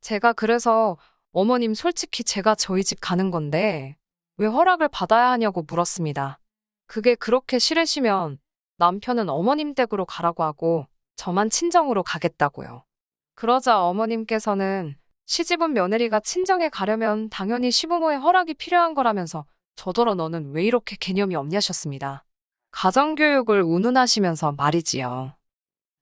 제가 그래서 어머님 솔직히 제가 저희 집 가는 건데 왜 허락을 받아야 하냐고 물었습니다. 그게 그렇게 싫으시면 남편은 어머님 댁으로 가라고 하고 저만 친정으로 가겠다고요. 그러자 어머님께서는 시집온 며느리가 친정에 가려면 당연히 시부모의 허락이 필요한 거라면서 저더러 너는 왜 이렇게 개념이 없냐셨습니다. 가정교육을 운운하시면서 말이지요.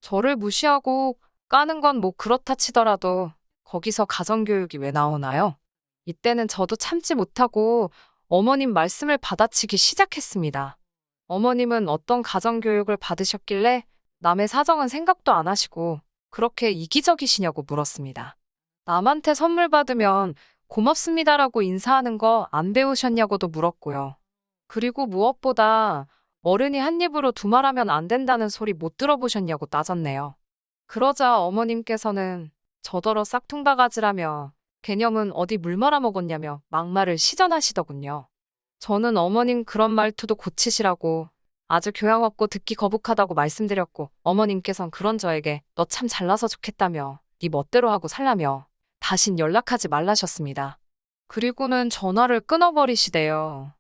저를 무시하고 까는 건 뭐 그렇다 치더라도 거기서 가정교육이 왜 나오나요? 이때는 저도 참지 못하고 어머님 말씀을 받아치기 시작했습니다. 어머님은 어떤 가정교육을 받으셨길래 남의 사정은 생각도 안 하시고 그렇게 이기적이시냐고 물었습니다. 남한테 선물 받으면 고맙습니다라고 인사하는 거 안 배우셨냐고도 물었고요. 그리고 무엇보다 어른이 한 입으로 두 말하면 안 된다는 소리 못 들어보셨냐고 따졌네요. 그러자 어머님께서는 저더러 싹퉁바가지라며 개념은 어디 물 말아 먹었냐며 막말을 시전하시더군요. 저는 어머님 그런 말투도 고치시라고 아주 교양 없고 듣기 거북하다고 말씀드렸고 어머님께선 그런 저에게 너 참 잘나서 좋겠다며 네 멋대로 하고 살라며 다신 연락하지 말라셨습니다. 그리고는 전화를 끊어버리시대요.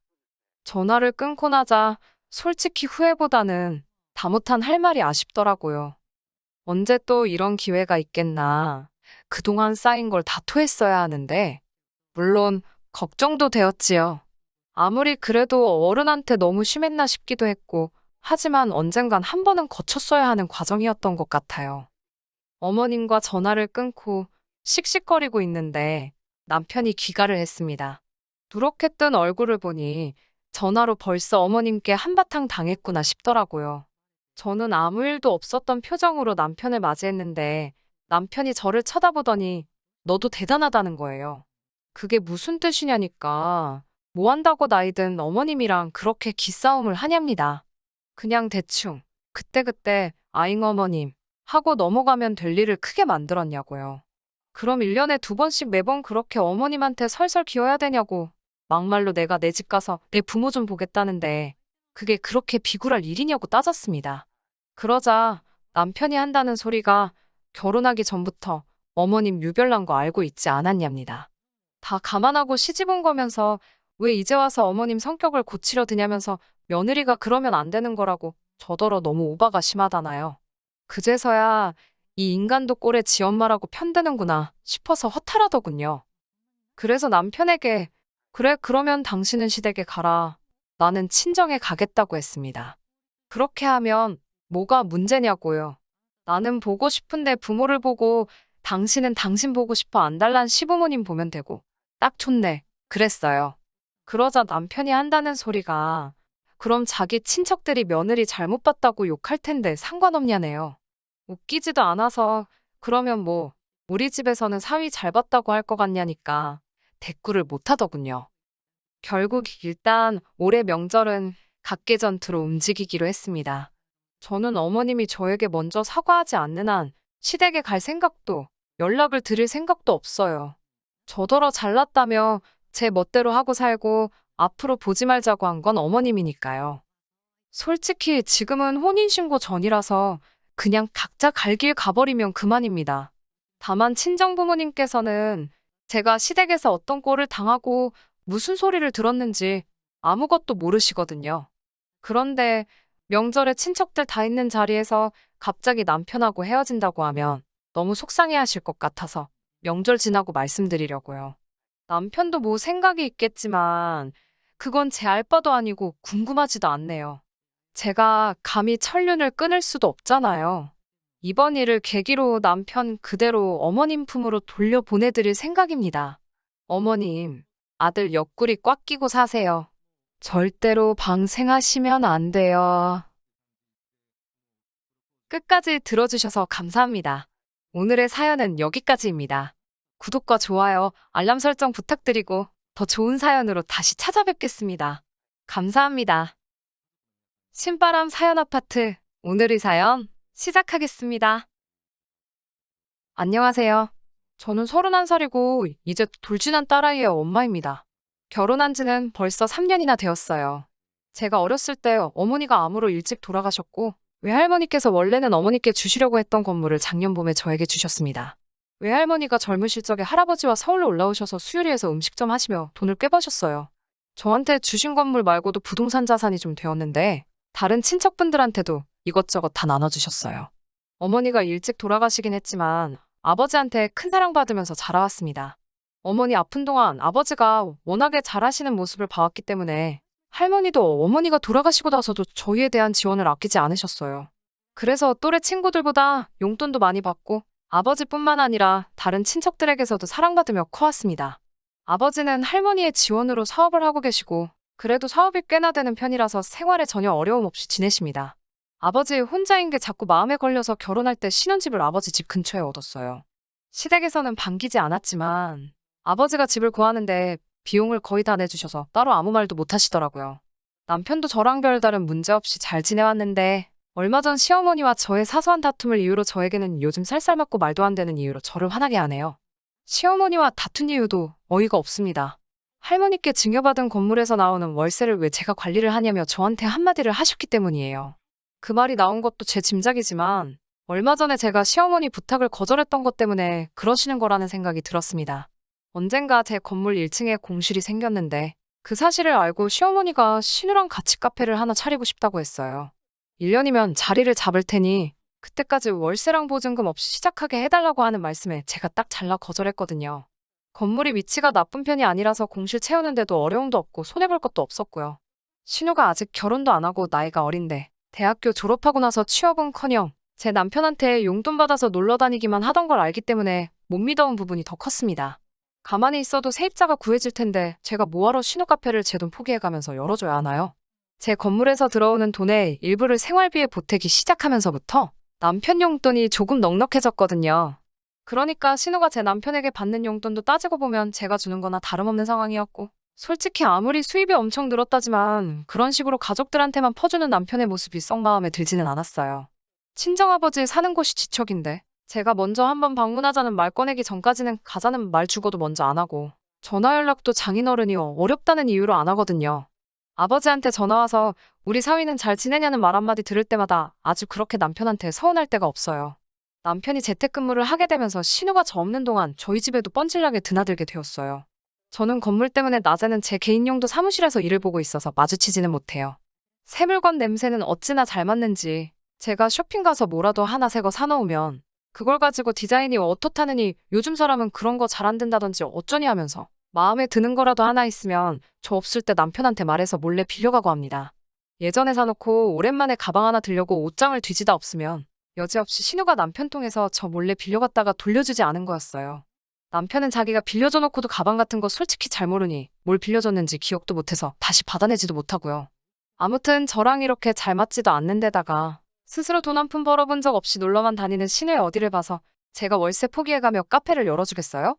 전화를 끊고 나자 솔직히 후회보다는 다 못한 할 말이 아쉽더라고요. 언제 또 이런 기회가 있겠나. 그동안 쌓인 걸 다 토했어야 하는데 물론 걱정도 되었지요. 아무리 그래도 어른한테 너무 심했나 싶기도 했고 하지만 언젠간 한 번은 거쳤어야 하는 과정이었던 것 같아요. 어머님과 전화를 끊고 씩씩거리고 있는데 남편이 귀가를 했습니다. 누렇게 뜬 얼굴을 보니 전화로 벌써 어머님께 한바탕 당했구나 싶더라고요. 저는 아무 일도 없었던 표정으로 남편을 맞이했는데 남편이 저를 쳐다보더니 너도 대단하다는 거예요. 그게 무슨 뜻이냐니까 뭐 한다고 나이든 어머님이랑 그렇게 기싸움을 하냐입니다. 그냥 대충 그때그때 아잉 어머님 하고 넘어가면 될 일을 크게 만들었냐고요. 그럼 1년에 2번씩 매번 그렇게 어머님한테 설설 기어야 되냐고 막말로 내가 내 집 가서 내 부모 좀 보겠다는데 그게 그렇게 비굴할 일이냐고 따졌습니다. 그러자 남편이 한다는 소리가 결혼하기 전부터 어머님 유별난 거 알고 있지 않았냐입니다. 다 감안하고 시집 온 거면서 왜 이제 와서 어머님 성격을 고치려 드냐면서 며느리가 그러면 안 되는 거라고 저더러 너무 오바가 심하다나요. 그제서야 이 인간도 꼴에 지 엄마라고 편드는구나 싶어서 허탈하더군요. 그래서 남편에게 그래 그러면 당신은 시댁에 가라. 나는 친정에 가겠다고 했습니다. 그렇게 하면 뭐가 문제냐고요. 나는 보고 싶은데 부모를 보고 당신은 당신 보고 싶어 안달난 시부모님 보면 되고 딱 좋네. 그랬어요. 그러자 남편이 한다는 소리가 그럼 자기 친척들이 며느리 잘못 봤다고 욕할 텐데 상관없냐네요. 웃기지도 않아서 그러면 뭐 우리 집에서는 사위 잘 봤다고 할 것 같냐니까 대꾸를 못 하더군요. 결국 일단 올해 명절은 각계전투로 움직이기로 했습니다. 저는 어머님이 저에게 먼저 사과하지 않는 한 시댁에 갈 생각도 연락을 드릴 생각도 없어요. 저더러 잘났다며 제 멋대로 하고 살고 앞으로 보지 말자고 한 건 어머님이니까요. 솔직히 지금은 혼인신고 전이라서 그냥 각자 갈 길 가버리면 그만입니다. 다만 친정부모님께서는 제가 시댁에서 어떤 꼴을 당하고 무슨 소리를 들었는지 아무것도 모르시거든요. 그런데 명절에 친척들 다 있는 자리에서 갑자기 남편하고 헤어진다고 하면 너무 속상해 하실 것 같아서 명절 지나고 말씀드리려고요. 남편도 뭐 생각이 있겠지만 그건 제 알 바도 아니고 궁금하지도 않네요. 제가 감히 천륜을 끊을 수도 없잖아요. 이번 일을 계기로 남편 그대로 어머님 품으로 돌려보내드릴 생각입니다. 어머님, 아들 옆구리 꽉 끼고 사세요. 절대로 방생하시면 안 돼요. 끝까지 들어주셔서 감사합니다. 오늘의 사연은 여기까지입니다. 구독과 좋아요, 알람 설정 부탁드리고 더 좋은 사연으로 다시 찾아뵙겠습니다. 감사합니다. 신바람 사연 아파트 오늘의 사연 시작하겠습니다. 안녕하세요. 저는 31살이고 이제 돌진한 딸아이의 엄마입니다. 결혼한 지는 벌써 3년이나 되었어요. 제가 어렸을 때 어머니가 암으로 일찍 돌아가셨고 외할머니께서 원래는 어머니께 주시려고 했던 건물을 작년 봄에 저에게 주셨습니다. 외할머니가 젊으실 적에 할아버지와 서울로 올라오셔서 수유리에서 음식점 하시며 돈을 꽤 버셨어요. 저한테 주신 건물 말고도 부동산 자산이 좀 되었는데 다른 친척분들한테도 이것저것 다 나눠주셨어요. 어머니가 일찍 돌아가시긴 했지만 아버지한테 큰 사랑받으면서 자라왔습니다. 어머니 아픈 동안 아버지가 워낙에 잘하시는 모습을 봐왔기 때문에 할머니도 어머니가 돌아가시고 나서도 저희에 대한 지원을 아끼지 않으셨어요. 그래서 또래 친구들보다 용돈도 많이 받고 아버지뿐만 아니라 다른 친척들에게서도 사랑받으며 커왔습니다. 아버지는 할머니의 지원으로 사업을 하고 계시고 그래도 사업이 꽤나 되는 편이라서 생활에 전혀 어려움 없이 지내십니다. 아버지 혼자인 게 자꾸 마음에 걸려서 결혼할 때 신혼집을 아버지 집 근처에 얻었어요. 시댁에서는 반기지 않았지만 아버지가 집을 구하는데 비용을 거의 다 내주셔서 따로 아무 말도 못 하시더라고요. 남편도 저랑 별다른 문제 없이 잘 지내왔는데 얼마 전 시어머니와 저의 사소한 다툼을 이유로 저에게는 요즘 살살맞고 말도 안 되는 이유로 저를 화나게 하네요. 시어머니와 다툰 이유도 어이가 없습니다. 할머니께 증여받은 건물에서 나오는 월세를 왜 제가 관리를 하냐며 저한테 한마디를 하셨기 때문이에요. 그 말이 나온 것도 제 짐작이지만 얼마 전에 제가 시어머니 부탁을 거절했던 것 때문에 그러시는 거라는 생각이 들었습니다. 언젠가 제 건물 1층에 공실이 생겼는데 그 사실을 알고 시어머니가 신우랑 같이 카페를 하나 차리고 싶다고 했어요. 1년이면 자리를 잡을 테니 그때까지 월세랑 보증금 없이 시작하게 해달라고 하는 말씀에 제가 딱 잘라 거절했거든요. 건물이 위치가 나쁜 편이 아니라서 공실 채우는데도 어려움도 없고 손해볼 것도 없었고요. 신우가 아직 결혼도 안 하고 나이가 어린데 대학교 졸업하고 나서 취업은커녕 제 남편한테 용돈 받아서 놀러 다니기만 하던 걸 알기 때문에 못 믿어온 부분이 더 컸습니다. 가만히 있어도 세입자가 구해질 텐데 제가 뭐하러 신우 카페를 제 돈 포기해가면서 열어줘야 하나요? 제 건물에서 들어오는 돈의 일부를 생활비에 보태기 시작하면서부터 남편 용돈이 조금 넉넉해졌거든요. 그러니까 신우가 제 남편에게 받는 용돈도 따지고 보면 제가 주는 거나 다름없는 상황이었고 솔직히 아무리 수입이 엄청 늘었다지만 그런 식으로 가족들한테만 퍼주는 남편의 모습이 썩 마음에 들지는 않았어요. 친정아버지 사는 곳이 지척인데 제가 먼저 한번 방문하자는 말 꺼내기 전까지는 가자는 말 죽어도 먼저 안 하고 전화 연락도 장인어른이 어렵다는 이유로 안 하거든요. 아버지한테 전화와서 우리 사위는 잘 지내냐는 말 한마디 들을 때마다 아주 그렇게 남편한테 서운할 때가 없어요. 남편이 재택근무를 하게 되면서 신우가 저 없는 동안 저희 집에도 뻔질나게 드나들게 되었어요. 저는 건물 때문에 낮에는 제 개인용도 사무실에서 일을 보고 있어서 마주치지는 못해요. 새 물건 냄새는 어찌나 잘 맡는지 제가 쇼핑 가서 뭐라도 하나 새 거 사놓으면 그걸 가지고 디자인이 어떻다느니 요즘 사람은 그런 거 잘 안 된다든지 어쩌니 하면서 마음에 드는 거라도 하나 있으면 저 없을 때 남편한테 말해서 몰래 빌려가고 합니다. 예전에 사놓고 오랜만에 가방 하나 들려고 옷장을 뒤지다 없으면 여지없이 신우가 남편 통해서 저 몰래 빌려갔다가 돌려주지 않은 거였어요. 남편은 자기가 빌려줘 놓고도 가방 같은 거 솔직히 잘 모르니 뭘 빌려줬는지 기억도 못해서 다시 받아내지도 못하고요. 아무튼 저랑 이렇게 잘 맞지도 않는 데다가 스스로 돈 한 푼 벌어본 적 없이 놀러만 다니는 신우의 어디를 봐서 제가 월세 포기해가며 카페를 열어주겠어요?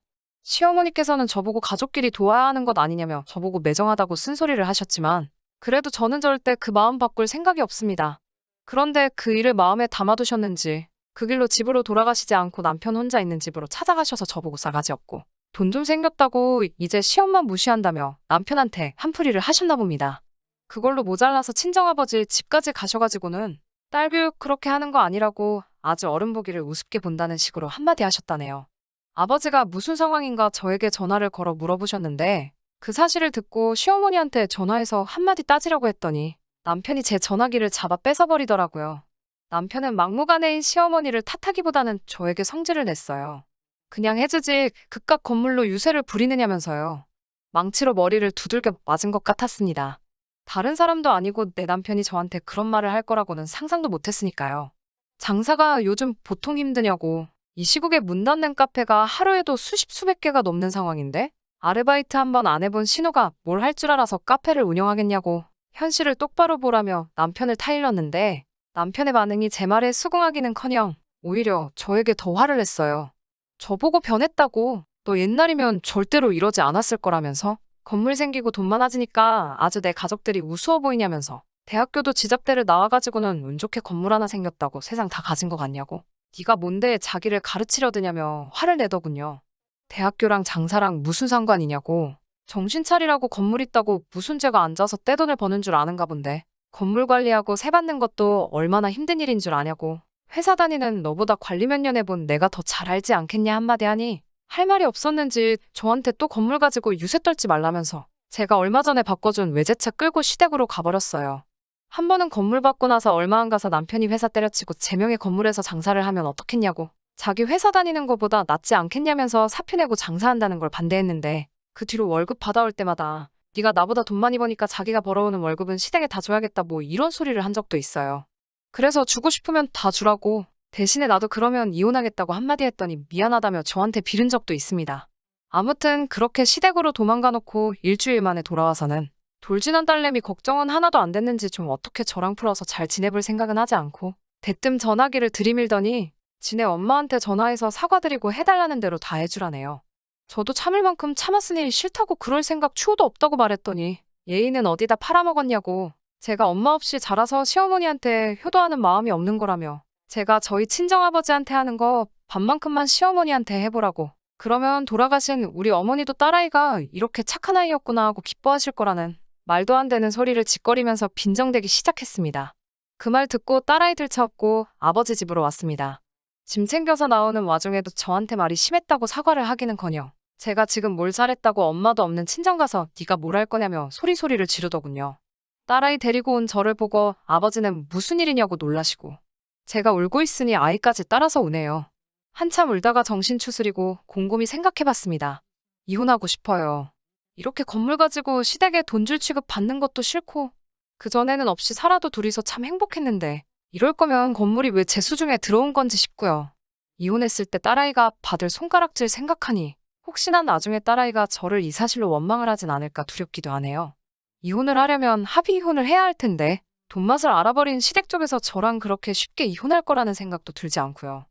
시어머니께서는 저보고 가족끼리 도와야 하는 것 아니냐며 저보고 매정하다고 쓴소리를 하셨지만 그래도 저는 절대 그 마음 바꿀 생각이 없습니다. 그런데 그 일을 마음에 담아두셨는지 그 길로 집으로 돌아가시지 않고 남편 혼자 있는 집으로 찾아가셔서 저보고 싸가지 없고 돈 좀 생겼다고 이제 시엄만 무시한다며 남편한테 한풀이를 하셨나 봅니다. 그걸로 모자라서 친정아버지 집까지 가셔가지고는 딸 교육 그렇게 하는 거 아니라고 아주 어른 보기를 우습게 본다는 식으로 한마디 하셨다네요. 아버지가 무슨 상황인가 저에게 전화를 걸어 물어보셨는데 그 사실을 듣고 시어머니한테 전화해서 한마디 따지려고 했더니 남편이 제 전화기를 잡아 뺏어버리더라고요. 남편은 막무가내인 시어머니를 탓하기보다는 저에게 성질을 냈어요. 그냥 해주지 그깟 건물로 유세를 부리느냐면서요. 망치로 머리를 두들겨 맞은 것 같았습니다. 다른 사람도 아니고 내 남편이 저한테 그런 말을 할 거라고는 상상도 못했으니까요. 장사가 요즘 보통 힘드냐고. 이 시국에 문 닫는 카페가 하루에도 수십 수백 개가 넘는 상황인데 아르바이트 한 번 안 해본 신우가 뭘 할 줄 알아서 카페를 운영하겠냐고 현실을 똑바로 보라며 남편을 타일렀는데 남편의 반응이 제 말에 수긍하기는커녕 오히려 저에게 더 화를 냈어요. 저보고 변했다고 너 옛날이면 절대로 이러지 않았을 거라면서 건물 생기고 돈 많아지니까 아주 내 가족들이 우스워 보이냐면서 대학교도 지잡대를 나와가지고는 운 좋게 건물 하나 생겼다고 세상 다 가진 것 같냐고 네가 뭔데 자기를 가르치려 드냐며 화를 내더군요. 대학교랑 장사랑 무슨 상관이냐고 정신 차리라고 건물 있다고 무슨 죄가 앉아서 떼돈을 버는 줄 아는가 본데 건물 관리하고 세 받는 것도 얼마나 힘든 일인 줄 아냐고. 회사 다니는 너보다 관리 몇 년 해본 내가 더 잘 알지 않겠냐 한마디 하니 할 말이 없었는지 저한테 또 건물 가지고 유세 떨지 말라면서 제가 얼마 전에 바꿔준 외제차 끌고 시댁으로 가버렸어요. 한 번은 건물 받고 나서 얼마 안 가서 남편이 회사 때려치고 제 명의 건물에서 장사를 하면 어떻겠냐고. 자기 회사 다니는 것보다 낫지 않겠냐면서 사표 내고 장사한다는 걸 반대했는데 그 뒤로 월급 받아올 때마다 네가 나보다 돈 많이 버니까 자기가 벌어오는 월급은 시댁에 다 줘야겠다 뭐 이런 소리를 한 적도 있어요. 그래서 주고 싶으면 다 주라고 대신에 나도 그러면 이혼하겠다고 한마디 했더니 미안하다며 저한테 빌은 적도 있습니다. 아무튼 그렇게 시댁으로 도망가 놓고 일주일 만에 돌아와서는 돌진한 딸내미 걱정은 하나도 안 됐는지 좀 어떻게 저랑 풀어서 잘 지내볼 생각은 하지 않고 대뜸 전화기를 들이밀더니 지네 엄마한테 전화해서 사과드리고 해달라는 대로 다 해주라네요. 저도 참을 만큼 참았으니 싫다고 그럴 생각 추호도 없다고 말했더니 예의는 어디다 팔아먹었냐고 제가 엄마 없이 자라서 시어머니한테 효도하는 마음이 없는 거라며 제가 저희 친정아버지한테 하는 거 반만큼만 시어머니한테 해보라고 그러면 돌아가신 우리 어머니도 딸아이가 이렇게 착한 아이였구나 하고 기뻐하실 거라는 말도 안 되는 소리를 짓거리면서 빈정대기 시작했습니다. 그 말 듣고 딸아이 들쳐업고 아버지 집으로 왔습니다. 짐 챙겨서 나오는 와중에도 저한테 말이 심했다고 사과를 하기는커녕 제가 지금 뭘 잘했다고 엄마도 없는 친정 가서 네가 뭘 할 거냐며 소리소리를 지르더군요. 딸아이 데리고 온 저를 보고 아버지는 무슨 일이냐고 놀라시고 제가 울고 있으니 아이까지 따라서 우네요. 한참 울다가 정신 추스리고 곰곰이 생각해봤습니다. 이혼하고 싶어요. 이렇게 건물 가지고 시댁에 돈줄 취급 받는 것도 싫고 그전에는 없이 살아도 둘이서 참 행복했는데 이럴 거면 건물이 왜 제 수중에 들어온 건지 싶고요. 이혼했을 때 딸아이가 받을 손가락질 생각하니 혹시나 나중에 딸아이가 저를 이 사실로 원망을 하진 않을까 두렵기도 하네요. 이혼을 하려면 합의 이혼을 해야 할 텐데 돈 맛을 알아버린 시댁 쪽에서 저랑 그렇게 쉽게 이혼할 거라는 생각도 들지 않고요.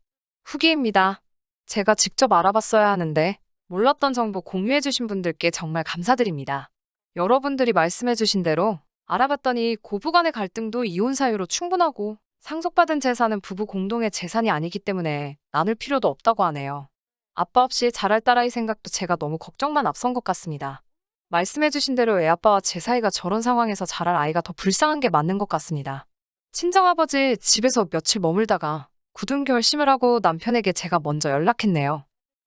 후기입니다. 제가 직접 알아봤어야 하는데 몰랐던 정보 공유해주신 분들께 정말 감사드립니다. 여러분들이 말씀해주신 대로 알아봤더니 고부간의 갈등도 이혼 사유로 충분하고 상속받은 재산은 부부 공동의 재산이 아니기 때문에 나눌 필요도 없다고 하네요. 아빠 없이 자랄 딸아이 생각도 제가 너무 걱정만 앞선 것 같습니다. 말씀해주신 대로 애아빠와 제 사이가 저런 상황에서 자랄 아이가 더 불쌍한 게 맞는 것 같습니다. 친정아버지 집에서 며칠 머물다가 굳은 결심을 하고 남편에게 제가 먼저 연락했네요.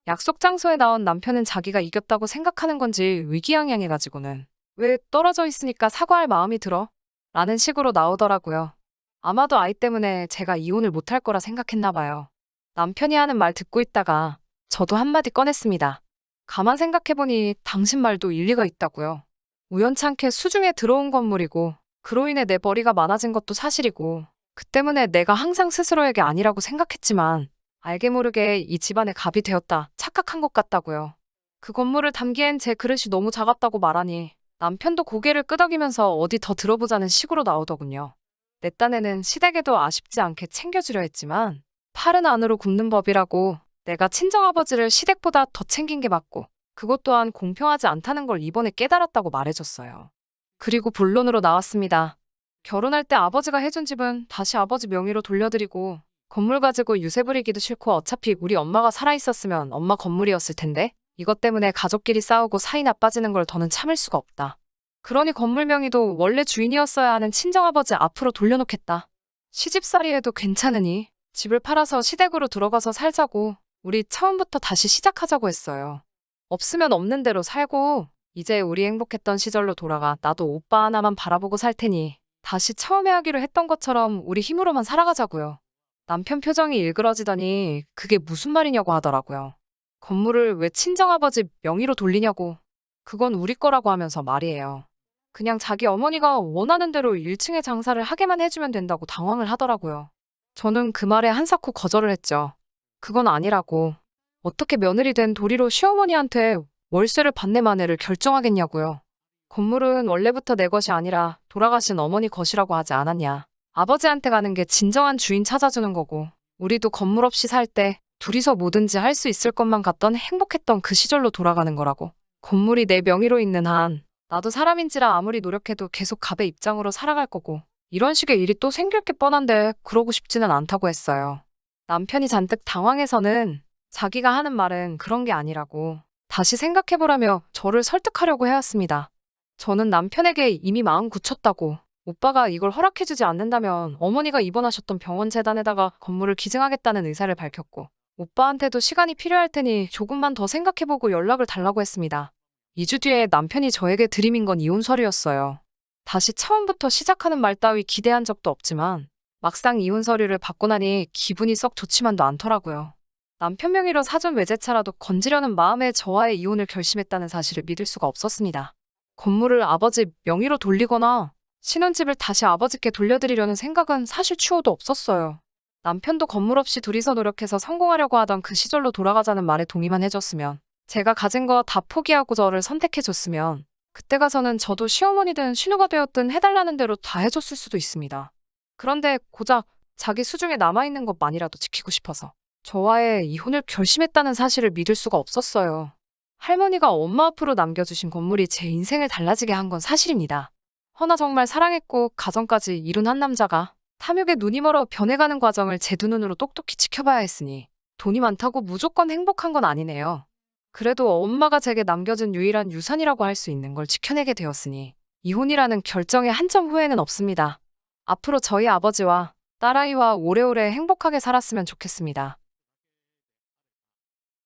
약속 장소에 나온 남편은 자기가 이겼다고 생각하는 건지 위기양양해가지고는 왜 떨어져 있으니까 사과할 마음이 들어? 라는 식으로 나오더라고요. 아마도 아이 때문에 제가 이혼을 못할 거라 생각했나 봐요. 남편이 하는 말 듣고 있다가 저도 한마디 꺼냈습니다. 가만 생각해보니 당신 말도 일리가 있다고요. 우연찮게 수중에 들어온 건물이고 그로 인해 내 벌이가 많아진 것도 사실이고 그 때문에 내가 항상 스스로에게 아니라고 생각했지만 알게 모르게 이 집안의 갑이 되었다 착각한 것 같다고요. 그 건물을 담기엔 제 그릇이 너무 작았다고 말하니 남편도 고개를 끄덕이면서 어디 더 들어보자는 식으로 나오더군요. 내 딴에는 시댁에도 아쉽지 않게 챙겨주려 했지만 팔은 안으로 굽는 법이라고 내가 친정아버지를 시댁보다 더 챙긴 게 맞고 그것 또한 공평하지 않다는 걸 이번에 깨달았다고 말해줬어요. 그리고 본론으로 나왔습니다. 결혼할 때 아버지가 해준 집은 다시 아버지 명의로 돌려드리고 건물 가지고 유세 부리기도 싫고 어차피 우리 엄마가 살아있었으면 엄마 건물이었을 텐데 이것 때문에 가족끼리 싸우고 사이 나빠지는 걸 더는 참을 수가 없다. 그러니 건물 명의도 원래 주인이었어야 하는 친정아버지 앞으로 돌려놓겠다. 시집살이해도 괜찮으니 집을 팔아서 시댁으로 들어가서 살자고 우리 처음부터 다시 시작하자고 했어요. 없으면 없는 대로 살고 이제 우리 행복했던 시절로 돌아가 나도 오빠 하나만 바라보고 살 테니 다시 처음에 하기로 했던 것처럼 우리 힘으로만 살아가자고요. 남편 표정이 일그러지더니 그게 무슨 말이냐고 하더라고요. 건물을 왜 친정아버지 명의로 돌리냐고. 그건 우리 거라고 하면서 말이에요. 그냥 자기 어머니가 원하는 대로 1층에 장사를 하게만 해주면 된다고 당황을 하더라고요. 저는 그 말에 한사코 거절을 했죠. 그건 아니라고. 어떻게 며느리 된 도리로 시어머니한테 월세를 받네 마네를 결정하겠냐고요. 건물은 원래부터 내 것이 아니라 돌아가신 어머니 것이라고 하지 않았냐. 아버지한테 가는 게 진정한 주인 찾아주는 거고 우리도 건물 없이 살 때 둘이서 뭐든지 할 수 있을 것만 같던 행복했던 그 시절로 돌아가는 거라고. 건물이 내 명의로 있는 한 나도 사람인지라 아무리 노력해도 계속 갑의 입장으로 살아갈 거고 이런 식의 일이 또 생길 게 뻔한데 그러고 싶지는 않다고 했어요. 남편이 잔뜩 당황해서는 자기가 하는 말은 그런 게 아니라고 다시 생각해보라며 저를 설득하려고 해왔습니다. 저는 남편에게 이미 마음 굳혔다고 오빠가 이걸 허락해주지 않는다면 어머니가 입원하셨던 병원 재단에다가 건물을 기증하겠다는 의사를 밝혔고, 오빠한테도 시간이 필요할 테니 조금만 더 생각해보고 연락을 달라고 했습니다. 2주 뒤에 남편이 저에게 들이민 건 이혼 서류였어요. 다시 처음부터 시작하는 말 따위 기대한 적도 없지만 막상 이혼 서류를 받고 나니 기분이 썩 좋지만도 않더라고요. 남편 명의로 사전 외제차라도 건지려는 마음에 저와의 이혼을 결심했다는 사실을 믿을 수가 없었습니다. 건물을 아버지 명의로 돌리거나 신혼집을 다시 아버지께 돌려드리려는 생각은 사실 추호도 없었어요. 남편도 건물 없이 둘이서 노력해서 성공하려고 하던 그 시절로 돌아가자는 말에 동의만 해줬으면, 제가 가진 거 다 포기하고 저를 선택해줬으면 그때 가서는 저도 시어머니든 신우가 되었든 해달라는 대로 다 해줬을 수도 있습니다. 그런데 고작 자기 수중에 남아있는 것만이라도 지키고 싶어서 저와의 이혼을 결심했다는 사실을 믿을 수가 없었어요. 할머니가 엄마 앞으로 남겨주신 건물이 제 인생을 달라지게 한 건 사실입니다. 허나 정말 사랑했고 가정까지 이룬 한 남자가 탐욕에 눈이 멀어 변해가는 과정을 제 두 눈으로 똑똑히 지켜봐야 했으니 돈이 많다고 무조건 행복한 건 아니네요. 그래도 엄마가 제게 남겨준 유일한 유산이라고 할 수 있는 걸 지켜내게 되었으니 이혼이라는 결정의 한 점 후회는 없습니다. 앞으로 저희 아버지와 딸아이와 오래오래 행복하게 살았으면 좋겠습니다.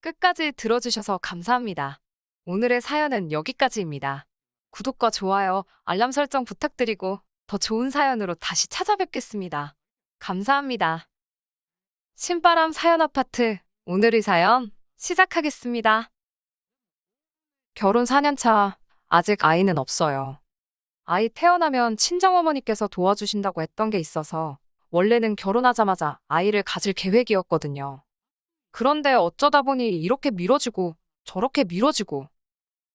끝까지 들어주셔서 감사합니다. 오늘의 사연은 여기까지입니다. 구독과 좋아요, 알람 설정 부탁드리고 더 좋은 사연으로 다시 찾아뵙겠습니다. 감사합니다. 신바람 사연 아파트, 오늘의 사연 시작하겠습니다. 결혼 4년차, 아직 아이는 없어요. 아이 태어나면 친정어머니께서 도와주신다고 했던 게 있어서 원래는 결혼하자마자 아이를 가질 계획이었거든요. 그런데 어쩌다 보니 이렇게 미뤄지고 저렇게 미뤄지고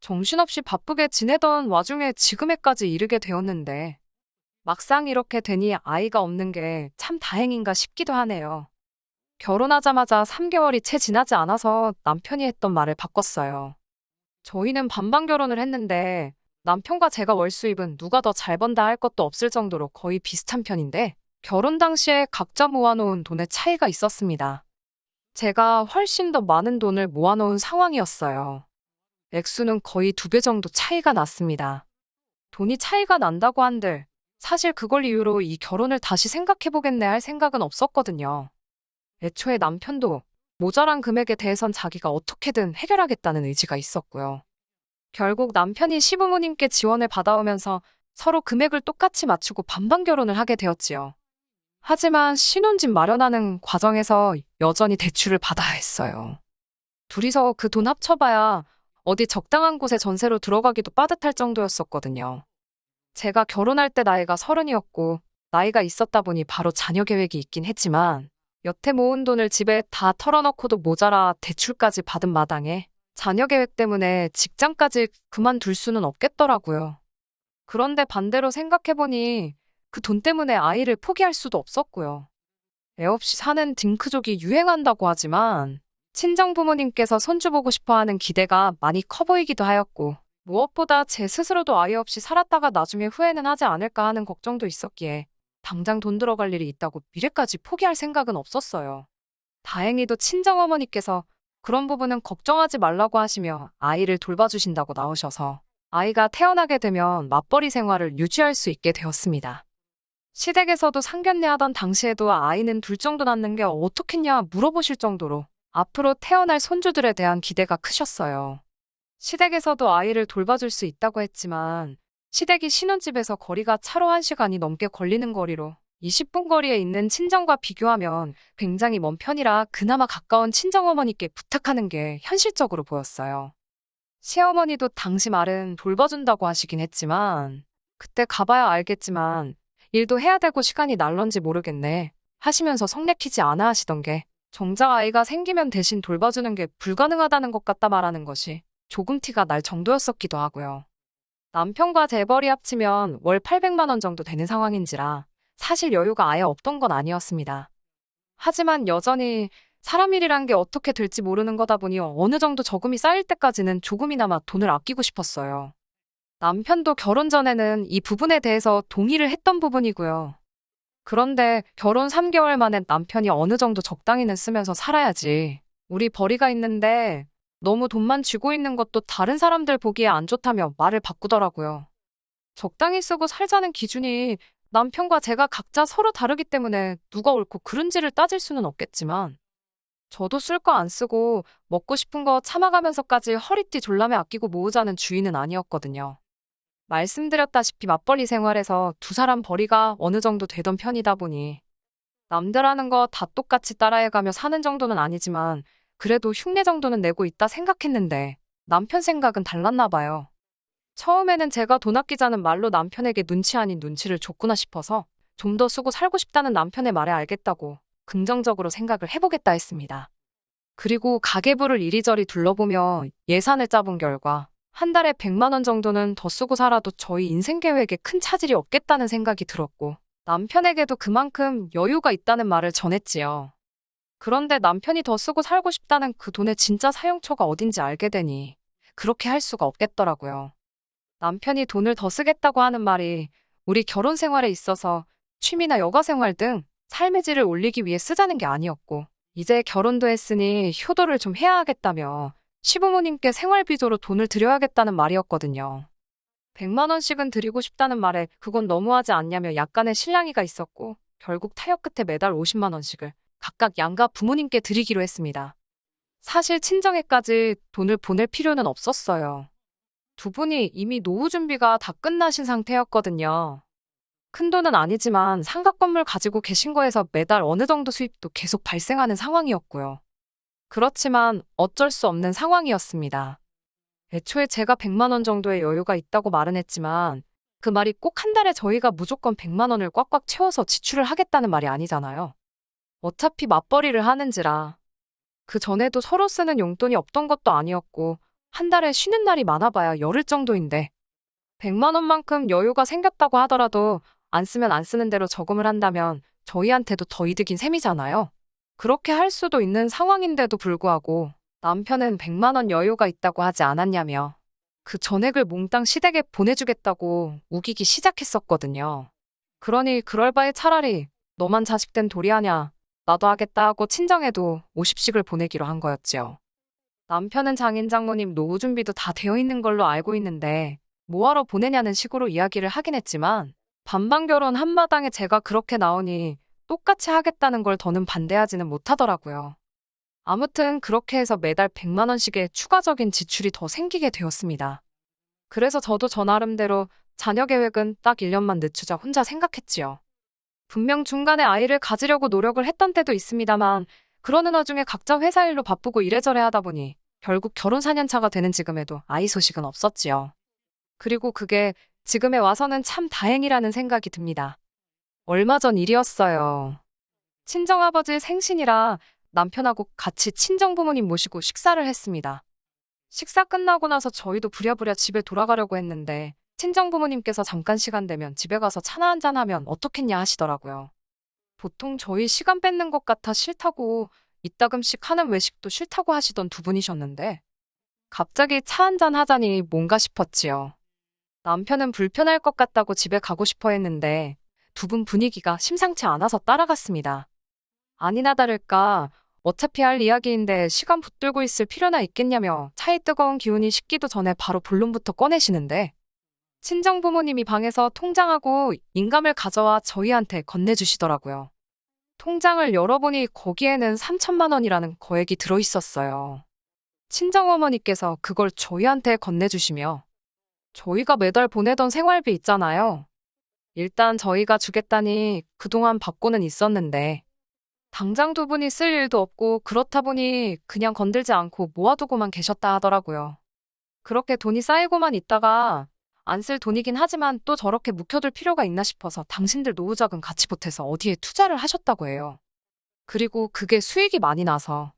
정신없이 바쁘게 지내던 와중에 지금에까지 이르게 되었는데, 막상 이렇게 되니 아이가 없는 게 참 다행인가 싶기도 하네요. 결혼하자마자 3개월이 채 지나지 않아서 남편이 했던 말을 바꿨어요. 저희는 반반 결혼을 했는데 남편과 제가 월 수입은 누가 더 잘 번다 할 것도 없을 정도로 거의 비슷한 편인데, 결혼 당시에 각자 모아놓은 돈의 차이가 있었습니다. 제가 훨씬 더 많은 돈을 모아놓은 상황이었어요. 액수는 거의 2배 정도 차이가 났습니다. 돈이 차이가 난다고 한들 사실 그걸 이유로 이 결혼을 다시 생각해보겠네 할 생각은 없었거든요. 애초에 남편도 모자란 금액에 대해선 자기가 어떻게든 해결하겠다는 의지가 있었고요. 결국 남편이 시부모님께 지원을 받아오면서 서로 금액을 똑같이 맞추고 반반 결혼을 하게 되었지요. 하지만 신혼집 마련하는 과정에서 여전히 대출을 받아야 했어요. 둘이서 그 돈 합쳐봐야 어디 적당한 곳에 전세로 들어가기도 빠듯할 정도였었거든요. 제가 결혼할 때 나이가 30이었고 나이가 있었다 보니 바로 자녀 계획이 있긴 했지만, 여태 모은 돈을 집에 다 털어넣고도 모자라 대출까지 받은 마당에 자녀 계획 때문에 직장까지 그만둘 수는 없겠더라고요. 그런데 반대로 생각해보니 그 돈 때문에 아이를 포기할 수도 없었고요. 애 없이 사는 딩크족이 유행한다고 하지만 친정 부모님께서 손주 보고 싶어하는 기대가 많이 커 보이기도 하였고, 무엇보다 제 스스로도 아이 없이 살았다가 나중에 후회는 하지 않을까 하는 걱정도 있었기에 당장 돈 들어갈 일이 있다고 미래까지 포기할 생각은 없었어요. 다행히도 친정어머니께서 그런 부분은 걱정하지 말라고 하시며 아이를 돌봐주신다고 나오셔서 아이가 태어나게 되면 맞벌이 생활을 유지할 수 있게 되었습니다. 시댁에서도 상견례 하던 당시에도 아이는 둘 정도 낳는 게 어떻겠냐 물어보실 정도로 앞으로 태어날 손주들에 대한 기대가 크셨어요. 시댁에서도 아이를 돌봐줄 수 있다고 했지만 시댁이 신혼집에서 거리가 차로 1시간이 넘게 걸리는 거리로 20분 거리에 있는 친정과 비교하면 굉장히 먼 편이라 그나마 가까운 친정어머니께 부탁하는 게 현실적으로 보였어요. 시어머니도 당시 말은 돌봐준다고 하시긴 했지만 그때 가봐야 알겠지만 일도 해야 되고 시간이 날런지 모르겠네 하시면서 성 내키지 않아 하시던 게, 정작 아이가 생기면 대신 돌봐주는 게 불가능하다는 것 같다 말하는 것이 조금 티가 날 정도였었기도 하고요. 남편과 재벌이 합치면 월 800만 원 정도 되는 상황인지라 사실 여유가 아예 없던 건 아니었습니다. 하지만 여전히 사람 일이란 게 어떻게 될지 모르는 거다 보니 어느 정도 저금이 쌓일 때까지는 조금이나마 돈을 아끼고 싶었어요. 남편도 결혼 전에는 이 부분에 대해서 동의를 했던 부분이고요. 그런데 결혼 3개월 만에 남편이 어느 정도 적당히는 쓰면서 살아야지, 우리 벌이가 있는데 너무 돈만 쥐고 있는 것도 다른 사람들 보기에 안 좋다며 말을 바꾸더라고요. 적당히 쓰고 살자는 기준이 남편과 제가 각자 서로 다르기 때문에 누가 옳고 그른지를 따질 수는 없겠지만 저도 쓸 거 안 쓰고 먹고 싶은 거 참아가면서까지 허리띠 졸라매 아끼고 모으자는 주의는 아니었거든요. 말씀드렸다시피 맞벌이 생활에서 두 사람 벌이가 어느 정도 되던 편이다 보니 남들 하는 거 다 똑같이 따라해가며 사는 정도는 아니지만 그래도 흉내 정도는 내고 있다 생각했는데 남편 생각은 달랐나 봐요. 처음에는 제가 돈 아끼자는 말로 남편에게 눈치 아닌 눈치를 줬구나 싶어서 좀 더 쓰고 살고 싶다는 남편의 말에 알겠다고 긍정적으로 생각을 해보겠다 했습니다. 그리고 가계부를 이리저리 둘러보며 예산을 짜본 결과 한 달에 100만 원 정도는 더 쓰고 살아도 저희 인생 계획에 큰 차질이 없겠다는 생각이 들었고 남편에게도 그만큼 여유가 있다는 말을 전했지요. 그런데 남편이 더 쓰고 살고 싶다는 그 돈의 진짜 사용처가 어딘지 알게 되니 그렇게 할 수가 없겠더라고요. 남편이 돈을 더 쓰겠다고 하는 말이 우리 결혼 생활에 있어서 취미나 여가 생활 등 삶의 질을 올리기 위해 쓰자는 게 아니었고 이제 결혼도 했으니 효도를 좀 해야 하겠다며 시부모님께 생활비조로 돈을 드려야겠다는 말이었거든요. 100만 원씩은 드리고 싶다는 말에 그건 너무하지 않냐며 약간의 실랑이가 있었고 결국 타협 끝에 매달 50만 원씩을 각각 양가 부모님께 드리기로 했습니다. 사실 친정에까지 돈을 보낼 필요는 없었어요. 두 분이 이미 노후 준비가 다 끝나신 상태였거든요. 큰 돈은 아니지만 상가 건물 가지고 계신 거에서 매달 어느 정도 수입도 계속 발생하는 상황이었고요. 그렇지만 어쩔 수 없는 상황이었습니다. 애초에 제가 100만 원 정도의 여유가 있다고 말은 했지만 그 말이 꼭 한 달에 저희가 무조건 100만 원을 꽉꽉 채워서 지출을 하겠다는 말이 아니잖아요. 어차피 맞벌이를 하는지라 그 전에도 서로 쓰는 용돈이 없던 것도 아니었고 한 달에 쉬는 날이 많아봐야 열흘 정도인데 100만 원만큼 여유가 생겼다고 하더라도 안 쓰면 안 쓰는 대로 저금을 한다면 저희한테도 더 이득인 셈이잖아요. 그렇게 할 수도 있는 상황인데도 불구하고 남편은 100만 원 여유가 있다고 하지 않았냐며 그 전액을 몽땅 시댁에 보내주겠다고 우기기 시작했었거든요. 그러니 그럴 바에 차라리 너만 자식된 도리하냐 나도 하겠다 하고 친정에도 50씩을 보내기로 한 거였지요. 남편은 장인 장모님 노후 준비도 다 되어 있는 걸로 알고 있는데 뭐하러 보내냐는 식으로 이야기를 하긴 했지만 반반 결혼 한마당에 제가 그렇게 나오니 똑같이 하겠다는 걸 더는 반대하지는 못하더라고요. 아무튼 그렇게 해서 매달 100만 원씩의 추가적인 지출이 더 생기게 되었습니다. 그래서 저도 저 나름대로 자녀 계획은 딱 1년만 늦추자 혼자 생각했지요. 분명 중간에 아이를 가지려고 노력을 했던 때도 있습니다만 그러는 와중에 각자 회사 일로 바쁘고 이래저래 하다 보니 결국 결혼 4년 차가 되는 지금에도 아이 소식은 없었지요. 그리고 그게 지금에 와서는 참 다행이라는 생각이 듭니다. 얼마 전 일이었어요. 친정아버지 생신이라 남편하고 같이 친정부모님 모시고 식사를 했습니다. 식사 끝나고 나서 저희도 부랴부랴 집에 돌아가려고 했는데 친정부모님께서 잠깐 시간 되면 집에 가서 차나 한잔 하면 어떻겠냐 하시더라고요. 보통 저희 시간 뺏는 것 같아 싫다고 이따금씩 하는 외식도 싫다고 하시던 두 분이셨는데 갑자기 차 한잔 하자니 뭔가 싶었지요. 남편은 불편할 것 같다고 집에 가고 싶어 했는데 두 분 분위기가 심상치 않아서 따라갔습니다. 아니나 다를까 어차피 할 이야기인데 시간 붙들고 있을 필요나 있겠냐며 차의 뜨거운 기운이 식기도 전에 바로 본론부터 꺼내시는데 친정부모님이 방에서 통장하고 인감을 가져와 저희한테 건네주시더라고요. 통장을 열어보니 거기에는 3천만 원이라는 거액이 들어있었어요. 친정어머니께서 그걸 저희한테 건네주시며 저희가 매달 보내던 생활비 있잖아요. 일단 저희가 주겠다니 그동안 받고는 있었는데 당장 두 분이 쓸 일도 없고 그렇다 보니 그냥 건들지 않고 모아두고만 계셨다 하더라고요. 그렇게 돈이 쌓이고만 있다가 안 쓸 돈이긴 하지만 또 저렇게 묵혀둘 필요가 있나 싶어서 당신들 노후자금 같이 보태서 어디에 투자를 하셨다고 해요. 그리고 그게 수익이 많이 나서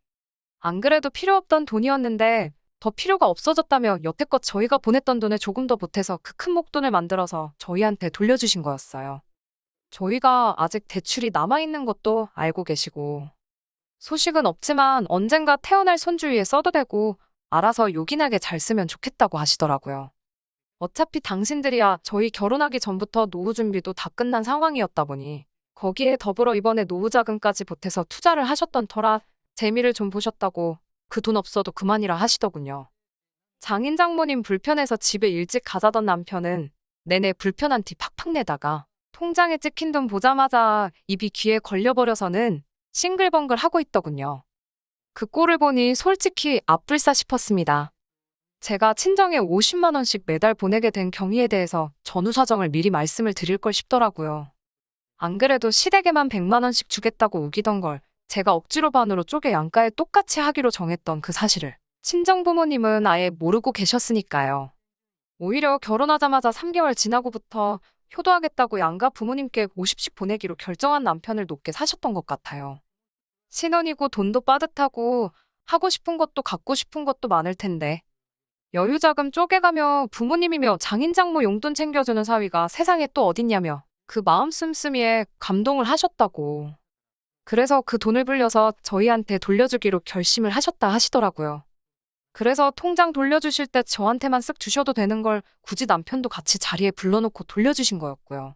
안 그래도 필요 없던 돈이었는데 더 필요가 없어졌다며 여태껏 저희가 보냈던 돈에 조금 더 보태서 그 큰 목돈을 만들어서 저희한테 돌려주신 거였어요. 저희가 아직 대출이 남아있는 것도 알고 계시고 소식은 없지만 언젠가 태어날 손주 위에 써도 되고 알아서 요긴하게 잘 쓰면 좋겠다고 하시더라고요. 어차피 당신들이야 저희 결혼하기 전부터 노후 준비도 다 끝난 상황이었다 보니 거기에 더불어 이번에 노후자금까지 보태서 투자를 하셨던 터라 재미를 좀 보셨다고 그 돈 없어도 그만이라 하시더군요. 장인 장모님 불편해서 집에 일찍 가자던 남편은 내내 불편한 티 팍팍 내다가 통장에 찍힌 돈 보자마자 입이 귀에 걸려버려서는 싱글벙글 하고 있더군요. 그 꼴을 보니 솔직히 앞불싸 싶었습니다. 제가 친정에 50만 원씩 매달 보내게 된 경위에 대해서 전후 사정을 미리 말씀을 드릴 걸 싶더라고요. 안 그래도 시댁에만 100만 원씩 주겠다고 우기던 걸 제가 억지로 반으로 쪼개 양가에 똑같이 하기로 정했던 그 사실을 친정 부모님은 아예 모르고 계셨으니까요. 오히려 결혼하자마자 3개월 지나고부터 효도하겠다고 양가 부모님께 50씩 보내기로 결정한 남편을 높게 사셨던 것 같아요. 신혼이고 돈도 빠듯하고 하고 싶은 것도 갖고 싶은 것도 많을 텐데 여유자금 쪼개가며 부모님이며 장인장모 용돈 챙겨주는 사위가 세상에 또 어딨냐며 그 마음 씀씀이에 감동을 하셨다고. 그래서 그 돈을 불려서 저희한테 돌려주기로 결심을 하셨다 하시더라고요. 그래서 통장 돌려주실 때 저한테만 쓱 주셔도 되는 걸 굳이 남편도 같이 자리에 불러놓고 돌려주신 거였고요.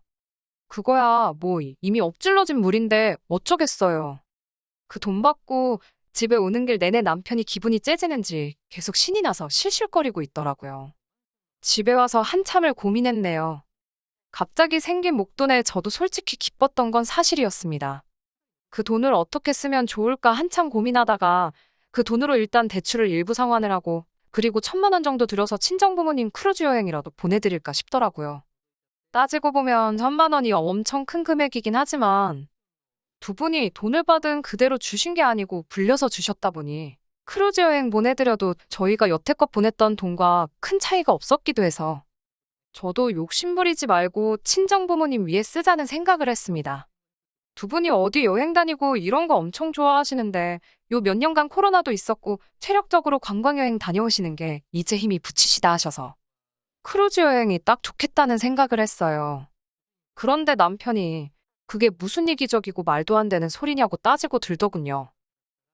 그거야 뭐 이미 엎질러진 물인데 어쩌겠어요. 그 돈 받고 집에 오는 길 내내 남편이 기분이 째지는지 계속 신이 나서 실실거리고 있더라고요. 집에 와서 한참을 고민했네요. 갑자기 생긴 목돈에 저도 솔직히 기뻤던 건 사실이었습니다. 그 돈을 어떻게 쓰면 좋을까 한참 고민하다가 그 돈으로 일단 대출을 일부 상환을 하고 그리고 1,000만 원 정도 들여서 친정부모님 크루즈 여행이라도 보내드릴까 싶더라고요. 따지고 보면 1,000만 원이 엄청 큰 금액이긴 하지만 두 분이 돈을 받은 그대로 주신 게 아니고 불려서 주셨다 보니 크루즈 여행 보내드려도 저희가 여태껏 보냈던 돈과 큰 차이가 없었기도 해서 저도 욕심부리지 말고 친정부모님 위해 쓰자는 생각을 했습니다. 두 분이 어디 여행 다니고 이런 거 엄청 좋아하시는데 요 몇 년간 코로나도 있었고 체력적으로 관광여행 다녀오시는 게 이제 힘이 붙이시다 하셔서 크루즈 여행이 딱 좋겠다는 생각을 했어요. 그런데 남편이 그게 무슨 이기적이고 말도 안 되는 소리냐고 따지고 들더군요.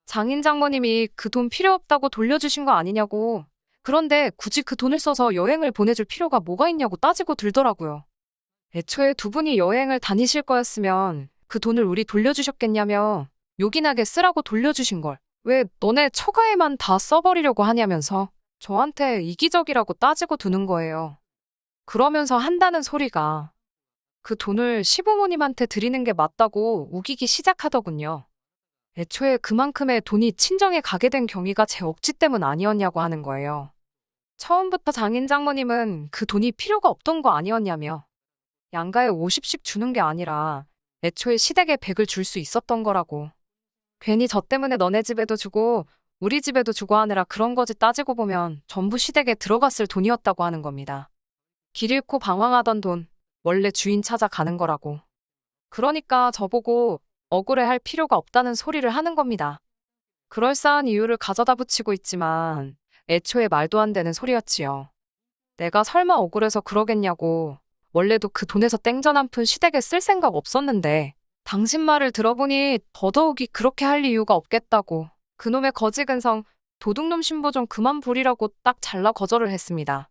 장인 장모님이 그 돈 필요 없다고 돌려주신 거 아니냐고. 그런데 굳이 그 돈을 써서 여행을 보내줄 필요가 뭐가 있냐고 따지고 들더라고요. 애초에 두 분이 여행을 다니실 거였으면 그 돈을 우리 돌려주셨겠냐며 요긴하게 쓰라고 돌려주신 걸 왜 너네 처가에만 다 써버리려고 하냐면서 저한테 이기적이라고 따지고 드는 거예요. 그러면서 한다는 소리가 그 돈을 시부모님한테 드리는 게 맞다고 우기기 시작하더군요. 애초에 그만큼의 돈이 친정에 가게 된 경위가 제 억지 때문 아니었냐고 하는 거예요. 처음부터 장인 장모님은 그 돈이 필요가 없던 거 아니었냐며 양가에 50씩 주는 게 아니라 애초에 시댁에 100을 줄 수 있었던 거라고. 괜히 저 때문에 너네 집에도 주고 우리 집에도 주고 하느라 그런 거지 따지고 보면 전부 시댁에 들어갔을 돈이었다고 하는 겁니다. 길 잃고 방황하던 돈, 원래 주인 찾아가는 거라고. 그러니까 저보고 억울해할 필요가 없다는 소리를 하는 겁니다. 그럴싸한 이유를 가져다 붙이고 있지만 애초에 말도 안 되는 소리였지요. 내가 설마 억울해서 그러겠냐고. 원래도 그 돈에서 땡전 한 푼 시댁에 쓸 생각 없었는데 당신 말을 들어보니 더더욱이 그렇게 할 이유가 없겠다고. 그놈의 거지근성 도둑놈 신보 좀 그만 부리라고 딱 잘라 거절을 했습니다.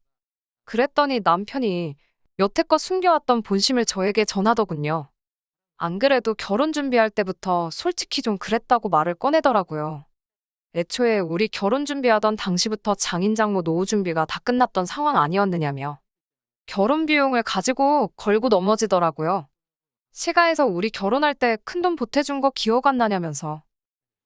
그랬더니 남편이 여태껏 숨겨왔던 본심을 저에게 전하더군요. 안 그래도 결혼 준비할 때부터 솔직히 좀 그랬다고 말을 꺼내더라고요. 애초에 우리 결혼 준비하던 당시부터 장인장모 노후 준비가 다 끝났던 상황 아니었느냐며. 결혼 비용을 가지고 걸고 넘어지더라고요. 시가에서 우리 결혼할 때 큰돈 보태준 거 기억 안 나냐면서.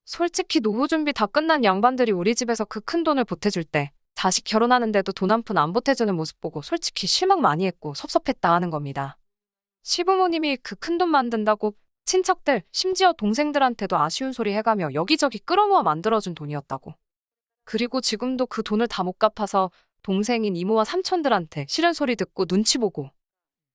솔직히 노후 준비 다 끝난 양반들이 우리 집에서 그 큰 돈을 보태줄 때 자식 결혼하는데도 돈 한 푼 안 보태주는 모습 보고 솔직히 실망 많이 했고 섭섭했다 하는 겁니다. 시부모님이 그 큰 돈 만든다고 친척들, 심지어 동생들한테도 아쉬운 소리 해가며 여기저기 끌어모아 만들어준 돈이었다고. 그리고 지금도 그 돈을 다 못 갚아서 동생인 이모와 삼촌들한테 싫은 소리 듣고 눈치 보고.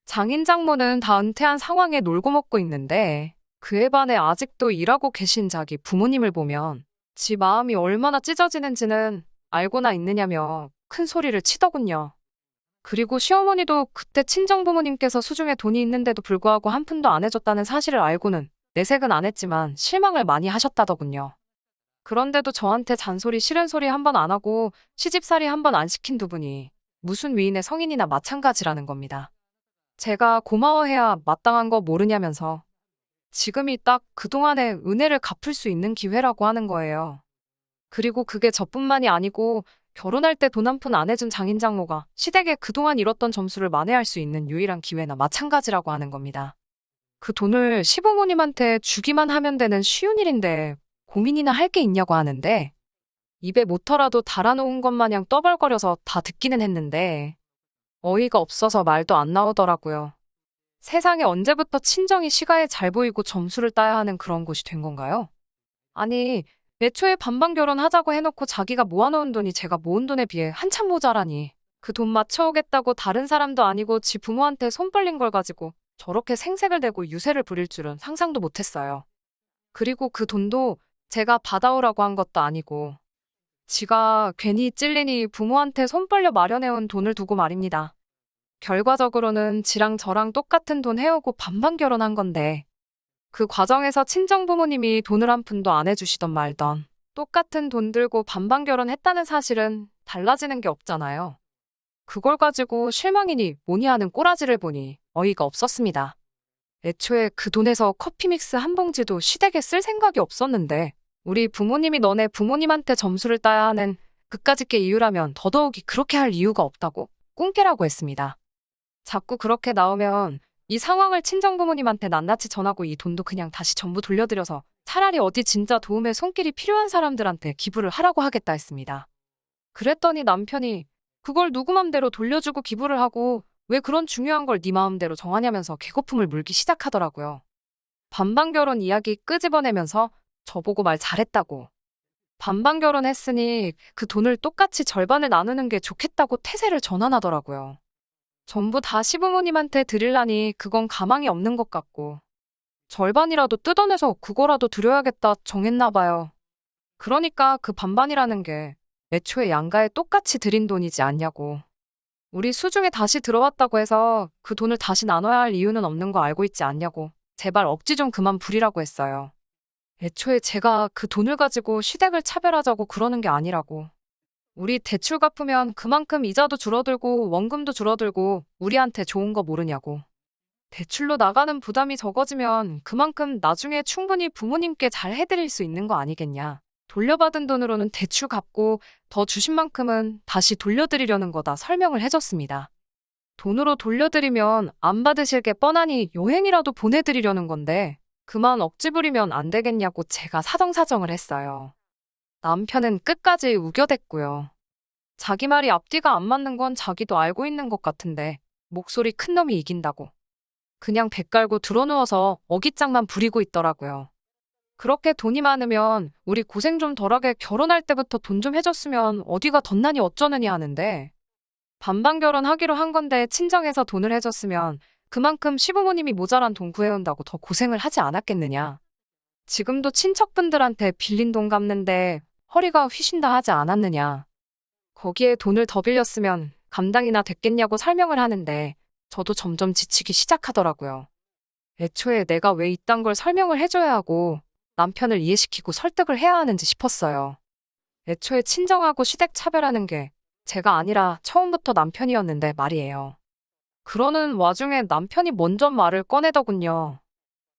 장인 장모는 다 은퇴한 상황에 놀고 먹고 있는데 그에 반해 아직도 일하고 계신 자기 부모님을 보면 지 마음이 얼마나 찢어지는지는 알고나 있느냐며 큰 소리를 치더군요. 그리고 시어머니도 그때 친정부모님께서 수중에 돈이 있는데도 불구하고 한 푼도 안 해줬다는 사실을 알고는 내색은 안 했지만 실망을 많이 하셨다더군요. 그런데도 저한테 잔소리 싫은 소리 한 번 안 하고 시집살이 한 번 안 시킨 두 분이 무슨 위인의 성인이나 마찬가지라는 겁니다. 제가 고마워해야 마땅한 거 모르냐면서 지금이 딱 그동안의 은혜를 갚을 수 있는 기회라고 하는 거예요. 그리고 그게 저뿐만이 아니고 결혼할 때 돈 한 푼 안 해준 장인장모가 시댁에 그동안 잃었던 점수를 만회할 수 있는 유일한 기회나 마찬가지라고 하는 겁니다. 그 돈을 시부모님한테 주기만 하면 되는 쉬운 일인데 고민이나 할 게 있냐고 하는데 입에 못터라도 달아놓은 것 마냥 떠벌거려서 다 듣기는 했는데 어이가 없어서 말도 안 나오더라고요. 세상에 언제부터 친정이 시가에 잘 보이고 점수를 따야 하는 그런 곳이 된 건가요? 아니, 애초에 반반 결혼하자고 해놓고 자기가 모아놓은 돈이 제가 모은 돈에 비해 한참 모자라니. 그 돈 맞춰오겠다고 다른 사람도 아니고 지 부모한테 손 벌린 걸 가지고 저렇게 생색을 내고 유세를 부릴 줄은 상상도 못했어요. 그리고 그 돈도 제가 받아오라고 한 것도 아니고 지가 괜히 찔리니 부모한테 손 벌려 마련해온 돈을 두고 말입니다. 결과적으로는 지랑 저랑 똑같은 돈 해오고 반반 결혼한 건데 그 과정에서 친정 부모님이 돈을 한 푼도 안 해주시던 말던 똑같은 돈 들고 반반 결혼했다는 사실은 달라지는 게 없잖아요. 그걸 가지고 실망이니 뭐니 하는 꼬라지를 보니 어이가 없었습니다. 애초에 그 돈에서 커피 믹스 한 봉지도 시댁에 쓸 생각이 없었는데 우리 부모님이 너네 부모님한테 점수를 따야 하는 그까짓 게 이유라면 더더욱이 그렇게 할 이유가 없다고 꿍깨라고 했습니다. 자꾸 그렇게 나오면 이 상황을 친정부모님한테 낱낱이 전하고 이 돈도 그냥 다시 전부 돌려드려서 차라리 어디 진짜 도움의 손길이 필요한 사람들한테 기부를 하라고 하겠다 했습니다. 그랬더니 남편이 그걸 누구 맘대로 돌려주고 기부를 하고 왜 그런 중요한 걸 네 마음대로 정하냐면서 개거품을 물기 시작하더라고요. 반반 결혼 이야기 끄집어내면서 저보고 말 잘했다고. 반반 결혼했으니 그 돈을 똑같이 절반을 나누는 게 좋겠다고 태세를 전환하더라고요. 전부 다 시부모님한테 드리려니 그건 가망이 없는 것 같고 절반이라도 뜯어내서 그거라도 드려야겠다 정했나 봐요. 그러니까 그 반반이라는 게 애초에 양가에 똑같이 드린 돈이지 않냐고. 우리 수중에 다시 들어왔다고 해서 그 돈을 다시 나눠야 할 이유는 없는 거 알고 있지 않냐고 제발 억지 좀 그만 부리라고 했어요. 애초에 제가 그 돈을 가지고 시댁을 차별하자고 그러는 게 아니라고. 우리 대출 갚으면 그만큼 이자도 줄어들고 원금도 줄어들고 우리한테 좋은 거 모르냐고. 대출로 나가는 부담이 적어지면 그만큼 나중에 충분히 부모님께 잘 해드릴 수 있는 거 아니겠냐. 돌려받은 돈으로는 대출 갚고 더 주신 만큼은 다시 돌려드리려는 거다 설명을 해줬습니다. 돈으로 돌려드리면 안 받으실 게 뻔하니 여행이라도 보내드리려는 건데 그만 억지 부리면 안 되겠냐고 제가 사정사정을 했어요. 남편은 끝까지 우겨댔고요. 자기 말이 앞뒤가 안 맞는 건 자기도 알고 있는 것 같은데 목소리 큰 놈이 이긴다고. 그냥 배 깔고 드러누워서 어깃장만 부리고 있더라고요. 그렇게 돈이 많으면 우리 고생 좀 덜하게 결혼할 때부터 돈 좀 해줬으면 어디가 덧나니 어쩌느니 하는데 반반 결혼하기로 한 건데 친정에서 돈을 해줬으면 그만큼 시부모님이 모자란 돈 구해온다고 더 고생을 하지 않았겠느냐. 지금도 친척분들한테 빌린 돈 갚는데 허리가 휘신다 하지 않았느냐. 거기에 돈을 더 빌렸으면 감당이나 됐겠냐고 설명을 하는데 저도 점점 지치기 시작하더라고요. 애초에 내가 왜 이딴 걸 설명을 해줘야 하고 남편을 이해시키고 설득을 해야 하는지 싶었어요. 애초에 친정하고 시댁 차별하는 게 제가 아니라 처음부터 남편이었는데 말이에요. 그러는 와중에 남편이 먼저 말을 꺼내더군요.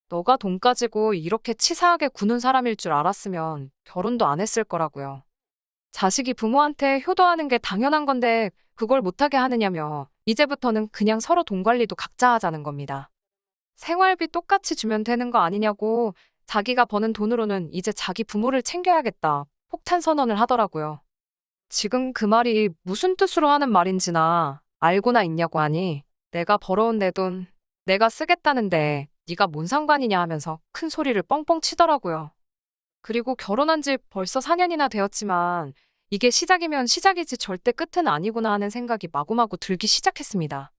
너가 돈 가지고 이렇게 치사하게 구는 사람일 줄 알았으면 결혼도 안 했을 거라고요. 자식이 부모한테 효도하는 게 당연한 건데 그걸 못하게 하느냐며 이제부터는 그냥 서로 돈 관리도 각자 하자는 겁니다. 생활비 똑같이 주면 되는 거 아니냐고 자기가 버는 돈으로는 이제 자기 부모를 챙겨야겠다 폭탄 선언을 하더라고요. 지금 그 말이 무슨 뜻으로 하는 말인지나 알고나 있냐고 하니 내가 벌어온 내 돈 내가 쓰겠다는데 네가 뭔 상관이냐 하면서 큰 소리를 뻥뻥 치더라고요. 그리고 결혼한 지 벌써 4년이나 되었지만 이게 시작이면 시작이지 절대 끝은 아니구나 하는 생각이 마구마구 들기 시작했습니다.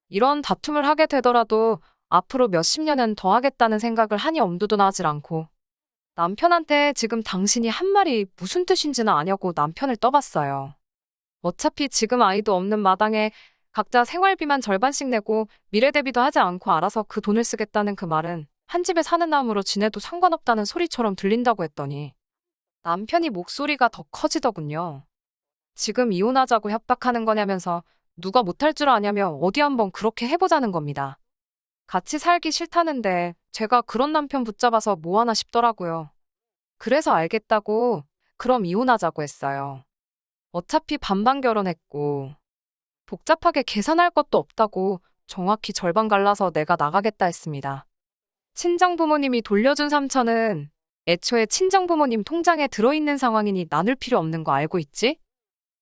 이런 다툼을 하게 되더라도 앞으로 몇십 년은 더 하겠다는 생각을 하니 엄두도 나질 않고 남편한테 지금 당신이 한 말이 무슨 뜻인지는 아냐고 남편을 떠봤어요. 어차피 지금 아이도 없는 마당에 각자 생활비만 절반씩 내고 미래 대비도 하지 않고 알아서 그 돈을 쓰겠다는 그 말은 한 집에 사는 나무로 지내도 상관없다는 소리처럼 들린다고 했더니 남편이 목소리가 더 커지더군요. 지금 이혼하자고 협박하는 거냐면서 누가 못할 줄 아냐며 어디 한번 그렇게 해보자는 겁니다. 같이 살기 싫다는데 제가 그런 남편 붙잡아서 뭐 하나 싶더라고요. 그래서 알겠다고 그럼 이혼하자고 했어요. 어차피 반반 결혼했고 복잡하게 계산할 것도 없다고 정확히 절반 갈라서 내가 나가겠다 했습니다. 친정부모님이 돌려준 3천은 애초에 친정부모님 통장에 들어있는 상황이니 나눌 필요 없는 거 알고 있지?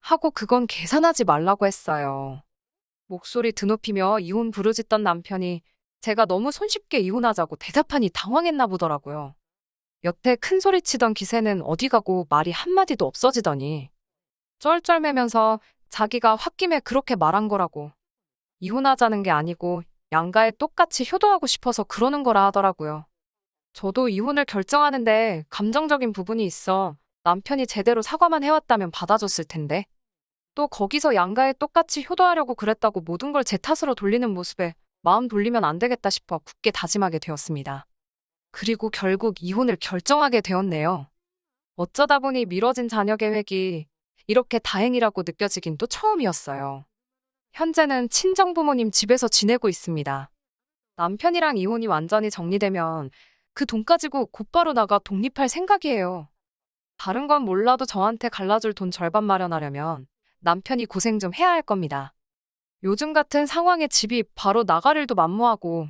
하고 그건 계산하지 말라고 했어요. 목소리 드높이며 이혼 부르짖던 남편이 제가 너무 손쉽게 이혼하자고 대답하니 당황했나 보더라고요. 여태 큰 소리 치던 기세는 어디 가고 말이 한마디도 없어지더니 쩔쩔매면서 자기가 홧김에 그렇게 말한 거라고. 이혼하자는 게 아니고 양가에 똑같이 효도하고 싶어서 그러는 거라 하더라고요. 저도 이혼을 결정하는데 감정적인 부분이 있어 남편이 제대로 사과만 해왔다면 받아줬을 텐데 또 거기서 양가에 똑같이 효도하려고 그랬다고 모든 걸 제 탓으로 돌리는 모습에 마음 돌리면 안 되겠다 싶어 굳게 다짐하게 되었습니다. 그리고 결국 이혼을 결정하게 되었네요. 어쩌다 보니 미뤄진 자녀 계획이 이렇게 다행이라고 느껴지긴 또 처음이었어요. 현재는 친정부모님 집에서 지내고 있습니다. 남편이랑 이혼이 완전히 정리되면 그 돈 가지고 곧바로 나가 독립할 생각이에요. 다른 건 몰라도 저한테 갈라줄 돈 절반 마련하려면 남편이 고생 좀 해야 할 겁니다. 요즘 같은 상황에 집이 바로 나갈 일도 만무하고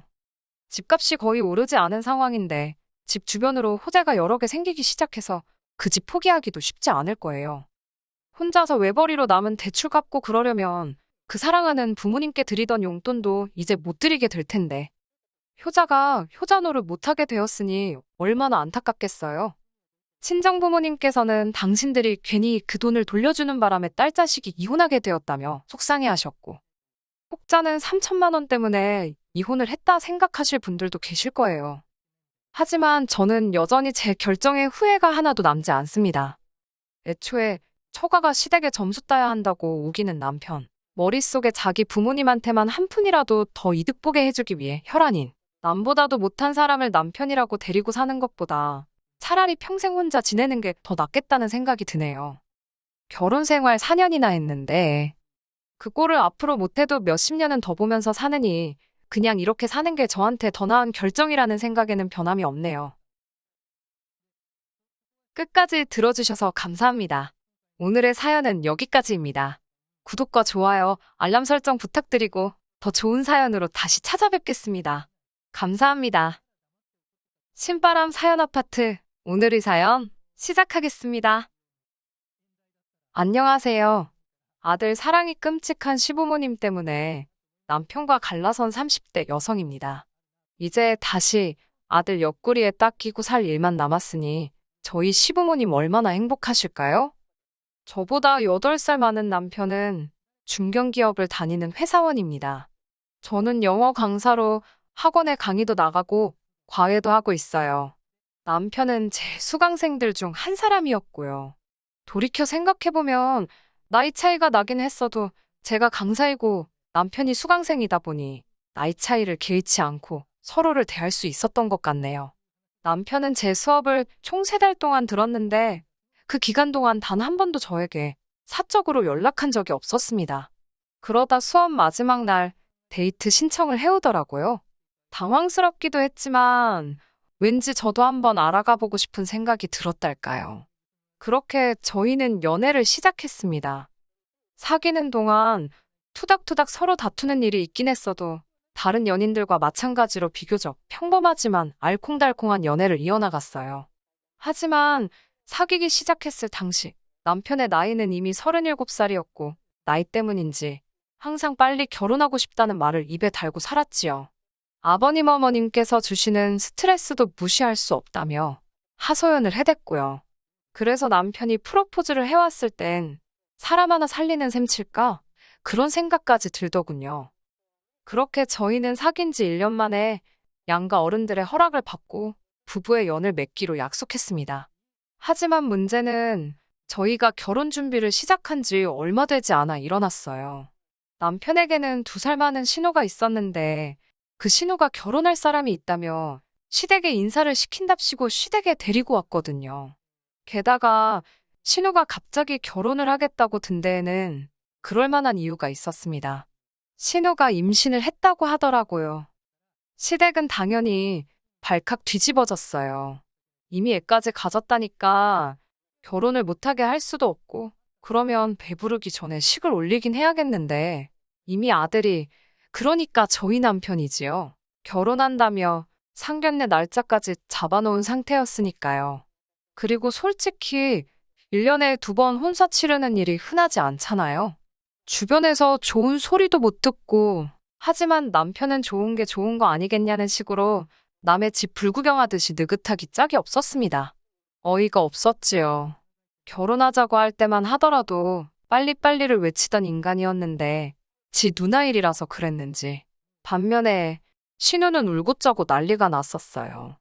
집값이 거의 오르지 않은 상황인데 집 주변으로 호재가 여러 개 생기기 시작해서 그 집 포기하기도 쉽지 않을 거예요. 혼자서 외벌이로 남은 대출 갚고 그러려면 그 사랑하는 부모님께 드리던 용돈도 이제 못 드리게 될 텐데 효자가 효자 노릇 못하게 되었으니 얼마나 안타깝겠어요. 친정부모님께서는 당신들이 괜히 그 돈을 돌려주는 바람에 딸자식이 이혼하게 되었다며 속상해하셨고 혹자는 3천만 원 때문에 이혼을 했다 생각하실 분들도 계실 거예요. 하지만 저는 여전히 제 결정에 후회가 하나도 남지 않습니다. 애초에 처가가 시댁에 점수 따야 한다고 우기는 남편. 머릿속에 자기 부모님한테만 한 푼이라도 더 이득 보게 해주기 위해 혈안인 남보다도 못한 사람을 남편이라고 데리고 사는 것보다 차라리 평생 혼자 지내는 게 더 낫겠다는 생각이 드네요. 결혼 생활 4년이나 했는데 그 꼴을 앞으로 못해도 몇십 년은 더 보면서 사느니 그냥 이렇게 사는 게 저한테 더 나은 결정이라는 생각에는 변함이 없네요. 끝까지 들어주셔서 감사합니다. 오늘의 사연은 여기까지입니다. 구독과 좋아요, 알람 설정 부탁드리고 더 좋은 사연으로 다시 찾아뵙겠습니다. 감사합니다. 신바람 사연 아파트, 오늘의 사연 시작하겠습니다. 안녕하세요. 아들 사랑이 끔찍한 시부모님 때문에 남편과 갈라선 30대 여성입니다. 이제 다시 아들 옆구리에 딱 끼고 살 일만 남았으니 저희 시부모님 얼마나 행복하실까요? 저보다 8살 많은 남편은 중견기업을 다니는 회사원입니다. 저는 영어 강사로 학원에 강의도 나가고 과외도 하고 있어요. 남편은 제 수강생들 중 한 사람이었고요. 돌이켜 생각해보면 나이 차이가 나긴 했어도 제가 강사이고 남편이 수강생이다 보니 나이 차이를 개의치 않고 서로를 대할 수 있었던 것 같네요. 남편은 제 수업을 총 3달 동안 들었는데 그 기간 동안 단 한 번도 저에게 사적으로 연락한 적이 없었습니다. 그러다 수업 마지막 날 데이트 신청을 해오더라고요. 당황스럽기도 했지만 왠지 저도 한번 알아가 보고 싶은 생각이 들었달까요. 그렇게 저희는 연애를 시작했습니다. 사귀는 동안 투닥투닥 서로 다투는 일이 있긴 했어도 다른 연인들과 마찬가지로 비교적 평범하지만 알콩달콩한 연애를 이어나갔어요. 하지만 사귀기 시작했을 당시 남편의 나이는 이미 37살이었고 나이 때문인지 항상 빨리 결혼하고 싶다는 말을 입에 달고 살았지요. 아버님 어머님께서 주시는 스트레스도 무시할 수 없다며 하소연을 해댔고요. 그래서 남편이 프로포즈를 해왔을 땐 사람 하나 살리는 셈 칠까? 그런 생각까지 들더군요. 그렇게 저희는 사귄 지 1년 만에 양가 어른들의 허락을 받고 부부의 연을 맺기로 약속했습니다. 하지만 문제는 저희가 결혼 준비를 시작한 지 얼마 되지 않아 일어났어요. 남편에게는 2살 많은 신우가 있었는데 그 신우가 결혼할 사람이 있다며 시댁에 인사를 시킨답시고 시댁에 데리고 왔거든요. 게다가 신우가 갑자기 결혼을 하겠다고 든 데에는 그럴 만한 이유가 있었습니다. 신우가 임신을 했다고 하더라고요. 시댁은 당연히 발칵 뒤집어졌어요. 이미 애까지 가졌다니까 결혼을 못하게 할 수도 없고 그러면 배부르기 전에 식을 올리긴 해야겠는데 이미 아들이, 그러니까 저희 남편이지요. 결혼한다며 상견례 날짜까지 잡아놓은 상태였으니까요. 그리고 솔직히 1년에 2번 혼사 치르는 일이 흔하지 않잖아요. 주변에서 좋은 소리도 못 듣고, 하지만 남편은 좋은 게 좋은 거 아니겠냐는 식으로 남의 집 불구경하듯이 느긋하기 짝이 없었습니다. 어이가 없었지요. 결혼하자고 할 때만 하더라도 빨리빨리를 외치던 인간이었는데 지 누나 일이라서 그랬는지. 반면에 신우는 울고 짜고 난리가 났었어요.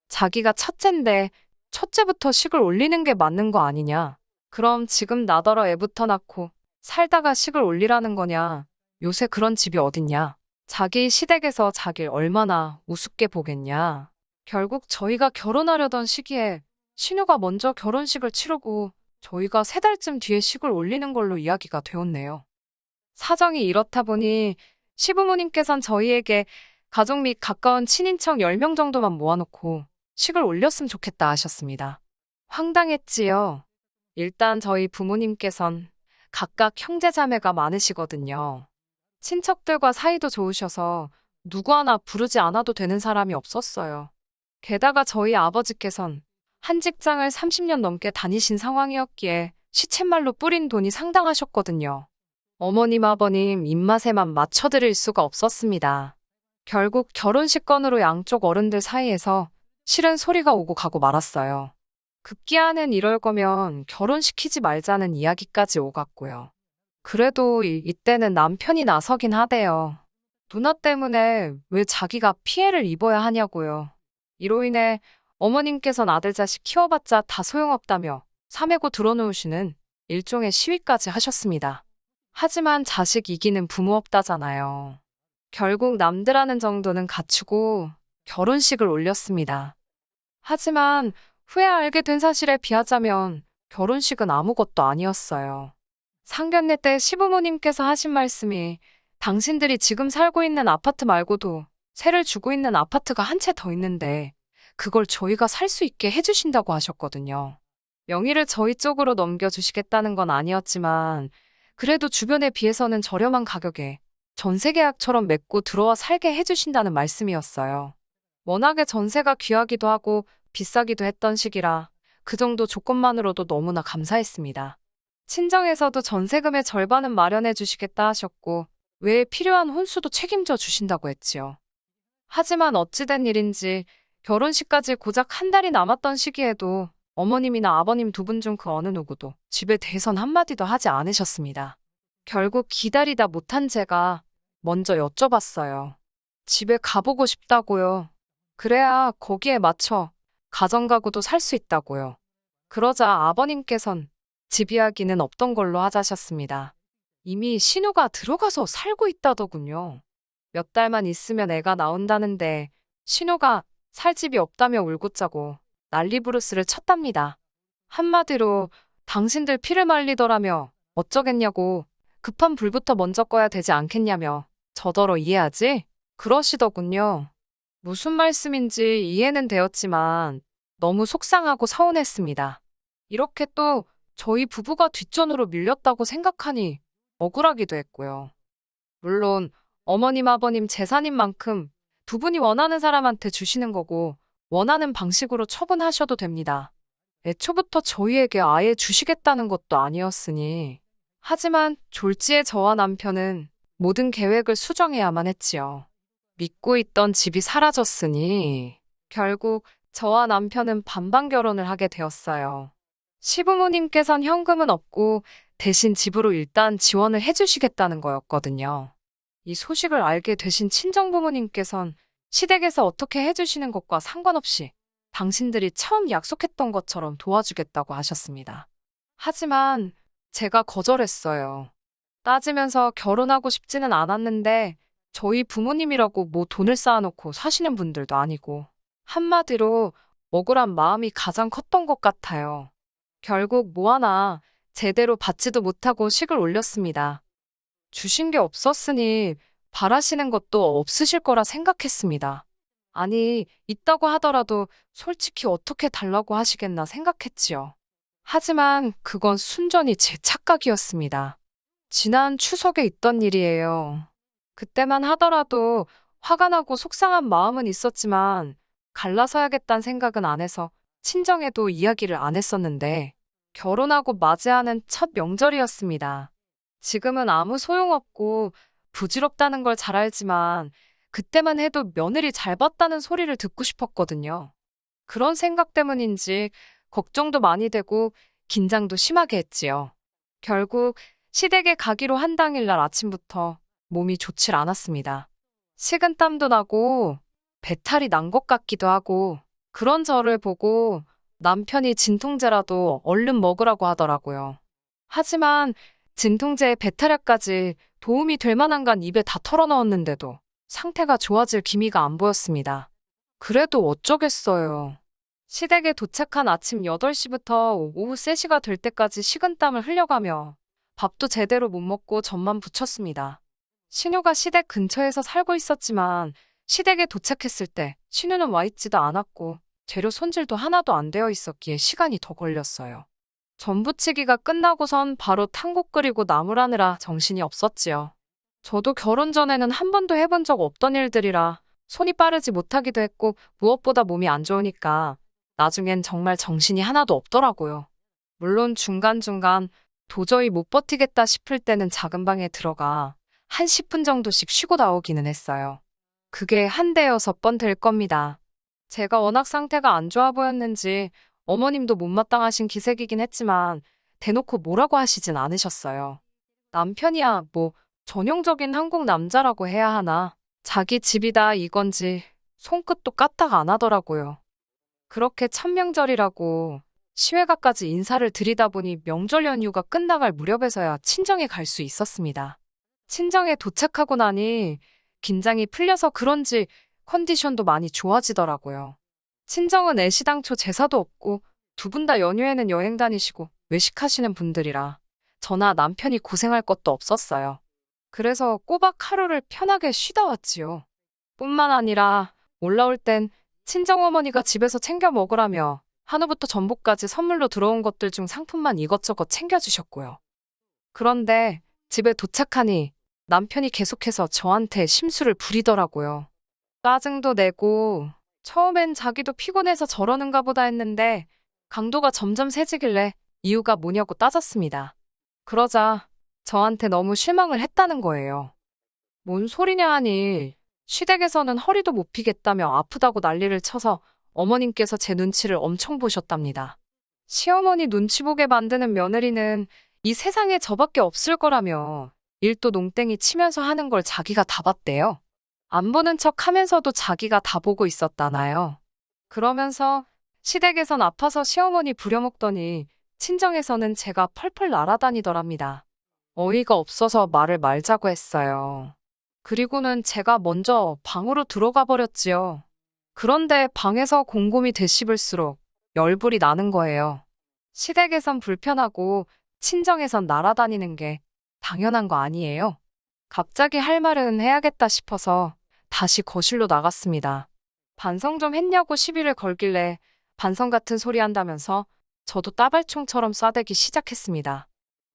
자기가 첫째인데 첫째부터 식을 올리는 게 맞는 거 아니냐. 그럼 지금 나더러 애부터 낳고 살다가 식을 올리라는 거냐. 요새 그런 집이 어딨냐. 자기 시댁에서 자길 얼마나 우습게 보겠냐. 결국 저희가 결혼하려던 시기에 신우가 먼저 결혼식을 치르고 저희가 3달쯤 뒤에 식을 올리는 걸로 이야기가 되었네요. 사정이 이렇다 보니 시부모님께선 저희에게 가족 및 가까운 친인척 10명 정도만 모아놓고 식을 올렸으면 좋겠다 하셨습니다. 황당했지요. 일단 저희 부모님께선 각각 형제자매가 많으시거든요. 친척들과 사이도 좋으셔서 누구 하나 부르지 않아도 되는 사람이 없었어요. 게다가 저희 아버지께선 한 직장을 30년 넘게 다니신 상황이었기에 시쳇말로 뿌린 돈이 상당하셨거든요. 어머님, 아버님 입맛에만 맞춰드릴 수가 없었습니다. 결국 결혼식 건으로 양쪽 어른들 사이에서 싫은 소리가 오고 가고 말았어요. 급기야는 이럴 거면 결혼시키지 말자는 이야기까지 오갔고요. 그래도 이때는 남편이 나서긴 하대요. 누나 때문에 왜 자기가 피해를 입어야 하냐고요. 이로 인해 어머님께선 아들 자식 키워봤자 다 소용없다며 사매고 들어놓으시는 일종의 시위까지 하셨습니다. 하지만 자식 이기는 부모 없다잖아요. 결국 남들하는 정도는 갖추고 결혼식을 올렸습니다. 하지만 후에 알게 된 사실에 비하자면 결혼식은 아무것도 아니었어요. 상견례 때 시부모님께서 하신 말씀이 당신들이 지금 살고 있는 아파트 말고도 세를 주고 있는 아파트가 한 채 더 있는데 그걸 저희가 살 수 있게 해주신다고 하셨거든요. 명의를 저희 쪽으로 넘겨주시겠다는 건 아니었지만 그래도 주변에 비해서는 저렴한 가격에 전세계약처럼 맺고 들어와 살게 해주신다는 말씀이었어요. 워낙에 전세가 귀하기도 하고 비싸기도 했던 시기라 그 정도 조건만으로도 너무나 감사했습니다. 친정에서도 전세금의 절반은 마련해 주시겠다 하셨고 외에 필요한 혼수도 책임져 주신다고 했지요. 하지만 어찌된 일인지 결혼식까지 고작 한 달이 남았던 시기에도 어머님이나 아버님 2분 중 그 어느 누구도 집에 대해선 한마디도 하지 않으셨습니다. 결국 기다리다 못한 제가 먼저 여쭤봤어요. 집에 가보고 싶다고요. 그래야 거기에 맞춰 가정가구도 살 수 있다고요. 그러자 아버님께선 집 이야기는 없던 걸로 하자셨습니다. 이미 신우가 들어가서 살고 있다더군요. 몇 달만 있으면 애가 나온다는데 신우가 살 집이 없다며 울고 짜고 난리부르스를 쳤답니다. 한마디로 당신들 피를 말리더라며 어쩌겠냐고 급한 불부터 먼저 꺼야 되지 않겠냐며 저더러 이해하지? 그러시더군요. 무슨 말씀인지 이해는 되었지만 너무 속상하고 서운했습니다. 이렇게 또 저희 부부가 뒷전으로 밀렸다고 생각하니 억울하기도 했고요. 물론 어머님 아버님 재산인 만큼 2분이 원하는 사람한테 주시는 거고 원하는 방식으로 처분하셔도 됩니다. 애초부터 저희에게 아예 주시겠다는 것도 아니었으니. 하지만 졸지에 저와 남편은 모든 계획을 수정해야만 했지요. 믿고 있던 집이 사라졌으니 결국 저와 남편은 반반 결혼을 하게 되었어요. 시부모님께선 현금은 없고 대신 집으로 일단 지원을 해주시겠다는 거였거든요. 이 소식을 알게 되신 친정부모님께선 시댁에서 어떻게 해주시는 것과 상관없이 당신들이 처음 약속했던 것처럼 도와주겠다고 하셨습니다. 하지만 제가 거절했어요. 따지면서 결혼하고 싶지는 않았는데 저희 부모님이라고 뭐 돈을 쌓아놓고 사시는 분들도 아니고 한마디로 억울한 마음이 가장 컸던 것 같아요. 결국 뭐 하나 제대로 받지도 못하고 식을 올렸습니다. 주신 게 없었으니 바라시는 것도 없으실 거라 생각했습니다. 아니, 있다고 하더라도 솔직히 어떻게 달라고 하시겠나 생각했지요. 하지만 그건 순전히 제 착각이었습니다. 지난 추석에 있던 일이에요. 그때만 하더라도 화가 나고 속상한 마음은 있었지만 갈라서야겠다는 생각은 안 해서 친정에도 이야기를 안 했었는데 결혼하고 맞이하는 첫 명절이었습니다. 지금은 아무 소용없고 부질없다는 걸 잘 알지만 그때만 해도 며느리 잘 봤다는 소리를 듣고 싶었거든요. 그런 생각 때문인지 걱정도 많이 되고 긴장도 심하게 했지요. 결국 시댁에 가기로 한 당일날 아침부터 몸이 좋질 않았습니다. 식은땀도 나고 배탈이 난 것 같기도 하고 그런 저를 보고 남편이 진통제라도 얼른 먹으라고 하더라고요. 하지만 진통제에 배탈약까지 도움이 될 만한 건 입에 다 털어넣었는데도 상태가 좋아질 기미가 안 보였습니다. 그래도 어쩌겠어요. 시댁에 도착한 아침 8시부터 오후 3시가 될 때까지 식은땀을 흘려가며 밥도 제대로 못 먹고 젖만 붙였습니다. 신우가 시댁 근처에서 살고 있었지만 시댁에 도착했을 때 신우는 와 있지도 않았고 재료 손질도 하나도 안 되어 있었기에 시간이 더 걸렸어요. 전 부치기가 끝나고선 바로 탕국 끓이고 나물하느라 정신이 없었지요. 저도 결혼 전에는 한 번도 해본 적 없던 일들이라 손이 빠르지 못하기도 했고 무엇보다 몸이 안 좋으니까 나중엔 정말 정신이 하나도 없더라고요. 물론 중간중간 도저히 못 버티겠다 싶을 때는 작은 방에 들어가 한 10분 정도씩 쉬고 나오기는 했어요. 그게 한 대여섯 번 될 겁니다. 제가 워낙 상태가 안 좋아 보였는지 어머님도 못마땅하신 기색이긴 했지만 대놓고 뭐라고 하시진 않으셨어요. 남편이야 뭐 전형적인 한국 남자라고 해야 하나 자기 집이다 이건지 손끝도 까딱 안 하더라고요. 그렇게 천명절이라고 시외가까지 인사를 드리다 보니 명절 연휴가 끝나갈 무렵에서야 친정에 갈 수 있었습니다. 친정에 도착하고 나니 긴장이 풀려서 그런지 컨디션도 많이 좋아지더라고요. 친정은 애시당초 제사도 없고 두 분 다 연휴에는 여행 다니시고 외식하시는 분들이라 저나 남편이 고생할 것도 없었어요. 그래서 꼬박 하루를 편하게 쉬다 왔지요. 뿐만 아니라 올라올 땐 친정어머니가 집에서 챙겨 먹으라며 한우부터 전복까지 선물로 들어온 것들 중 상품만 이것저것 챙겨주셨고요. 그런데 집에 도착하니 남편이 계속해서 저한테 심술을 부리더라고요. 짜증도 내고 처음엔 자기도 피곤해서 저러는가 보다 했는데 강도가 점점 세지길래 이유가 뭐냐고 따졌습니다. 그러자 저한테 너무 실망을 했다는 거예요. 뭔 소리냐 하니 시댁에서는 허리도 못 피겠다며 아프다고 난리를 쳐서 어머님께서 제 눈치를 엄청 보셨답니다. 시어머니 눈치 보게 만드는 며느리는 이 세상에 저밖에 없을 거라며 일도 농땡이 치면서 하는 걸 자기가 다 봤대요. 안 보는 척 하면서도 자기가 다 보고 있었다나요. 그러면서 시댁에선 아파서 시어머니 부려먹더니 친정에서는 제가 펄펄 날아다니더랍니다. 어이가 없어서 말을 말자고 했어요. 그리고는 제가 먼저 방으로 들어가 버렸지요. 그런데 방에서 곰곰이 되씹을수록 열불이 나는 거예요. 시댁에선 불편하고 친정에선 날아다니는 게 당연한 거 아니에요? 갑자기 할 말은 해야겠다 싶어서 다시 거실로 나갔습니다. 반성 좀 했냐고 시비를 걸길래 반성 같은 소리 한다면서 저도 따발총처럼 쏴대기 시작했습니다.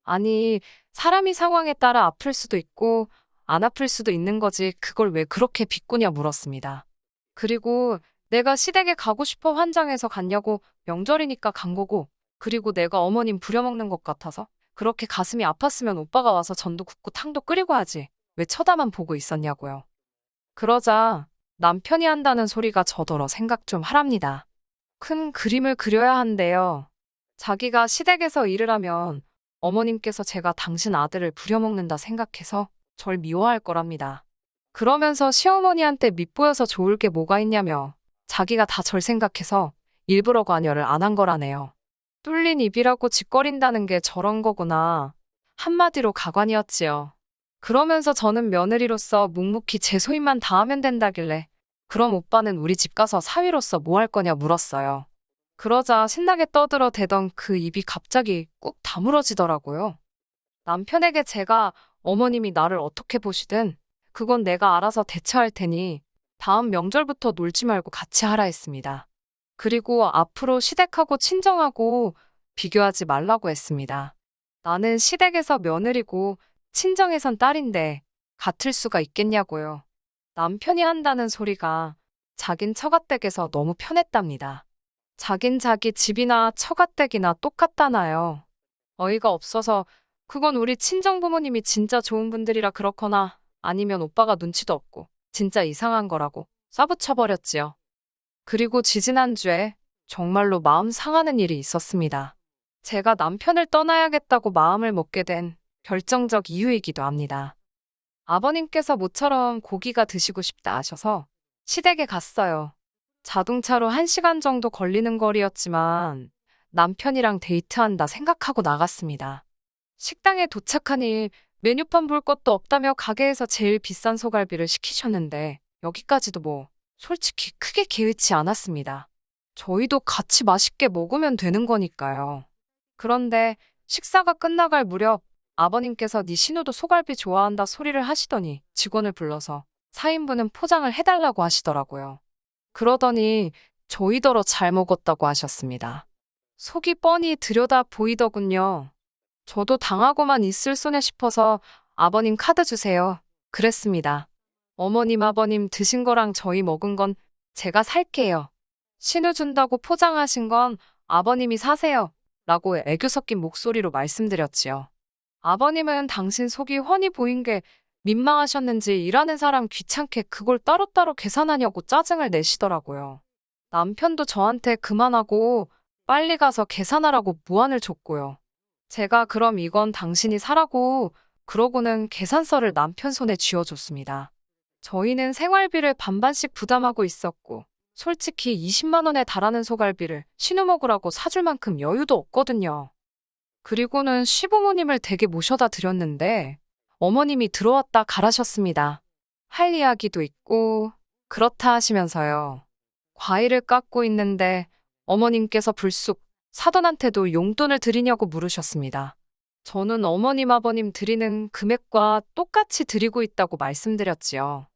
아니, 사람이 상황에 따라 아플 수도 있고 안 아플 수도 있는 거지 그걸 왜 그렇게 비꼬냐 물었습니다. 그리고 내가 시댁에 가고 싶어 환장해서 갔냐고 명절이니까 간 거고 그리고 내가 어머님 부려먹는 것 같아서 그렇게 가슴이 아팠으면 오빠가 와서 전도 굽고 탕도 끓이고 하지 왜 쳐다만 보고 있었냐고요. 그러자 남편이 한다는 소리가 저더러 생각 좀 하랍니다. 큰 그림을 그려야 한대요. 자기가 시댁에서 일을 하면 어머님께서 제가 당신 아들을 부려먹는다 생각해서 절 미워할 거랍니다. 그러면서 시어머니한테 밉보여서 좋을 게 뭐가 있냐며 자기가 다 절 생각해서 일부러 관여를 안 한 거라네요. 뚫린 입이라고 짓거린다는 게 저런 거구나. 한마디로 가관이었지요. 그러면서 저는 며느리로서 묵묵히 제 소임만 다하면 된다길래 그럼 오빠는 우리 집 가서 사위로서 뭐 할 거냐 물었어요. 그러자 신나게 떠들어 대던 그 입이 갑자기 꾹 다물어지더라고요. 남편에게 제가 어머님이 나를 어떻게 보시든 그건 내가 알아서 대처할 테니 다음 명절부터 놀지 말고 같이 하라 했습니다. 그리고 앞으로 시댁하고 친정하고 비교하지 말라고 했습니다. 나는 시댁에서 며느리고 친정에선 딸인데 같을 수가 있겠냐고요. 남편이 한다는 소리가 자긴 처가댁에서 너무 편했답니다. 자긴 자기 집이나 처가댁이나 똑같다나요. 어이가 없어서 그건 우리 친정 부모님이 진짜 좋은 분들이라 그렇거나 아니면 오빠가 눈치도 없고 진짜 이상한 거라고 싸붙여버렸지요. 그리고 지지난주에 정말로 마음 상하는 일이 있었습니다. 제가 남편을 떠나야겠다고 마음을 먹게 된 결정적 이유이기도 합니다. 아버님께서 모처럼 고기가 드시고 싶다 하셔서 시댁에 갔어요. 자동차로 1시간 정도 걸리는 거리였지만 남편이랑 데이트한다 생각하고 나갔습니다. 식당에 도착하니 메뉴판 볼 것도 없다며 가게에서 제일 비싼 소갈비를 시키셨는데 여기까지도 솔직히 크게 개의치 않았습니다. 저희도 같이 맛있게 먹으면 되는 거니까요. 그런데 식사가 끝나갈 무렵 아버님께서 네 신우도 소갈비 좋아한다 소리를 하시더니 직원을 불러서 4인분은 포장을 해달라고 하시더라고요. 그러더니 저희더러 잘 먹었다고 하셨습니다. 속이 뻔히 들여다 보이더군요. 저도 당하고만 있을 소냐 싶어서 아버님 카드 주세요. 그랬습니다. 어머님 아버님 드신 거랑 저희 먹은 건 제가 살게요. 신우 준다고 포장하신 건 아버님이 사세요. 라고 애교 섞인 목소리로 말씀드렸지요. 아버님은 당신 속이 훤히 보인 게 민망하셨는지 일하는 사람 귀찮게 그걸 따로따로 계산하냐고 짜증을 내시더라고요. 남편도 저한테 그만하고 빨리 가서 계산하라고 무안을 줬고요. 제가 그럼 이건 당신이 사라고 그러고는 계산서를 남편 손에 쥐어줬습니다. 저희는 생활비를 반반씩 부담하고 있었고 솔직히 20만 원에 달하는 소갈비를 신우 먹으라고 사줄 만큼 여유도 없거든요. 그리고는 시부모님을 댁에 모셔다 드렸는데 어머님이 들어왔다 가라셨습니다. 할 이야기도 있고 그렇다 하시면서요. 과일을 깎고 있는데 어머님께서 불쑥 사돈한테도 용돈을 드리냐고 물으셨습니다. 저는 어머님 아버님 드리는 금액과 똑같이 드리고 있다고 말씀드렸지요.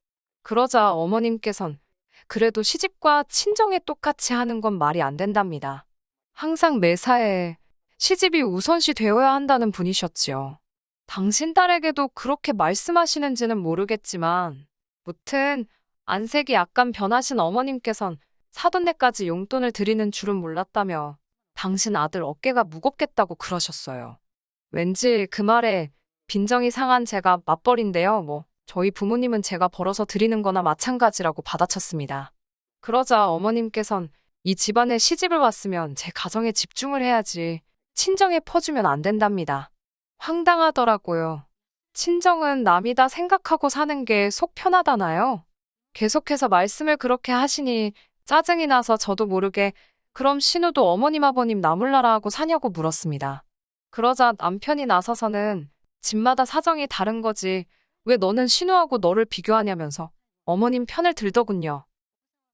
그러자 어머님께선 그래도 시집과 친정에 똑같이 하는 건 말이 안 된답니다. 항상 매사에 시집이 우선시 되어야 한다는 분이셨지요. 당신 딸에게도 그렇게 말씀하시는지는 모르겠지만 무튼 안색이 약간 변하신 어머님께선 사돈네까지 용돈을 드리는 줄은 몰랐다며 당신 아들 어깨가 무겁겠다고 그러셨어요. 왠지 그 말에 빈정이 상한 제가 맞벌인데요. 저희 부모님은 제가 벌어서 드리는 거나 마찬가지라고 받아쳤습니다. 그러자 어머님께선 이 집안에 시집을 왔으면 제 가정에 집중을 해야지 친정에 퍼주면 안 된답니다. 황당하더라고요. 친정은 남이다 생각하고 사는 게 속 편하다나요? 계속해서 말씀을 그렇게 하시니 짜증이 나서 저도 모르게 그럼 신우도 어머님 아버님 나몰라라 하고 사냐고 물었습니다. 그러자 남편이 나서서는 집마다 사정이 다른 거지 왜 너는 신우하고 너를 비교하냐면서 어머님 편을 들더군요.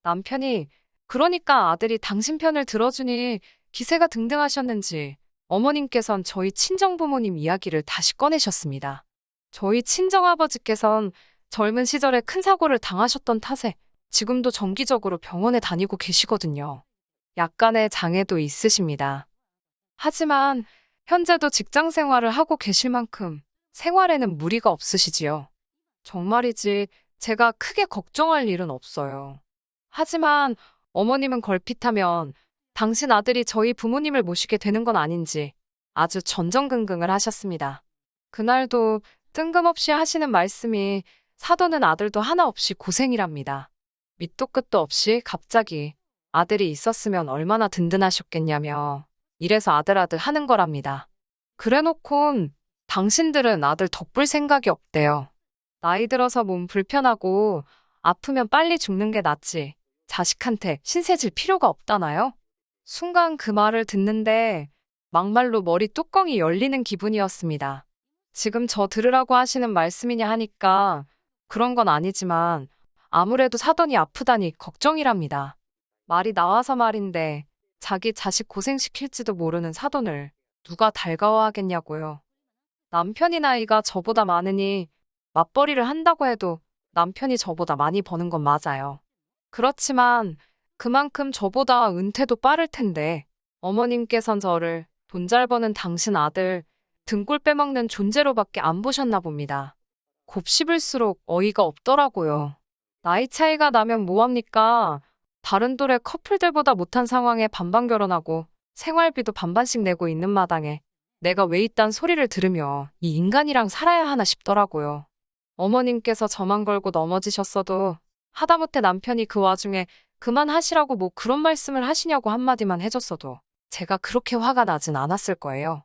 남편이 그러니까 아들이 당신 편을 들어주니 기세가 등등하셨는지 어머님께선 저희 친정부모님 이야기를 다시 꺼내셨습니다. 저희 친정아버지께선 젊은 시절에 큰 사고를 당하셨던 탓에 지금도 정기적으로 병원에 다니고 계시거든요. 약간의 장애도 있으십니다. 하지만 현재도 직장 생활을 하고 계실 만큼 생활에는 무리가 없으시지요. 정말이지 제가 크게 걱정할 일은 없어요. 하지만 어머님은 걸핏하면 당신 아들이 저희 부모님을 모시게 되는 건 아닌지 아주 전전긍긍을 하셨습니다. 그날도 뜬금없이 하시는 말씀이 사돈은 아들도 하나 없이 고생이랍니다. 밑도 끝도 없이 갑자기 아들이 있었으면 얼마나 든든하셨겠냐며 이래서 아들 하는 거랍니다. 그래놓곤 당신들은 아들 덕볼 생각이 없대요. 나이 들어서 몸 불편하고 아프면 빨리 죽는 게 낫지 자식한테 신세질 필요가 없다나요? 순간 그 말을 듣는데 막말로 머리 뚜껑이 열리는 기분이었습니다. 지금 저 들으라고 하시는 말씀이냐 하니까 그런 건 아니지만 아무래도 사돈이 아프다니 걱정이랍니다. 말이 나와서 말인데 자기 자식 고생시킬지도 모르는 사돈을 누가 달가워하겠냐고요. 남편이 나이가 저보다 많으니 맞벌이를 한다고 해도 남편이 저보다 많이 버는 건 맞아요. 그렇지만 그만큼 저보다 은퇴도 빠를 텐데 어머님께선 저를 돈 잘 버는 당신 아들 등골 빼먹는 존재로밖에 안 보셨나 봅니다. 곱씹을수록 어이가 없더라고요. 나이 차이가 나면 뭐합니까? 다른 또래 커플들보다 못한 상황에 반반 결혼하고 생활비도 반반씩 내고 있는 마당에 내가 왜 이딴 소리를 들으며 이 인간이랑 살아야 하나 싶더라고요. 어머님께서 저만 걸고 넘어지셨어도 하다못해 남편이 그 와중에 그만하시라고 뭐 그런 말씀을 하시냐고 한마디만 해줬어도 제가 그렇게 화가 나진 않았을 거예요.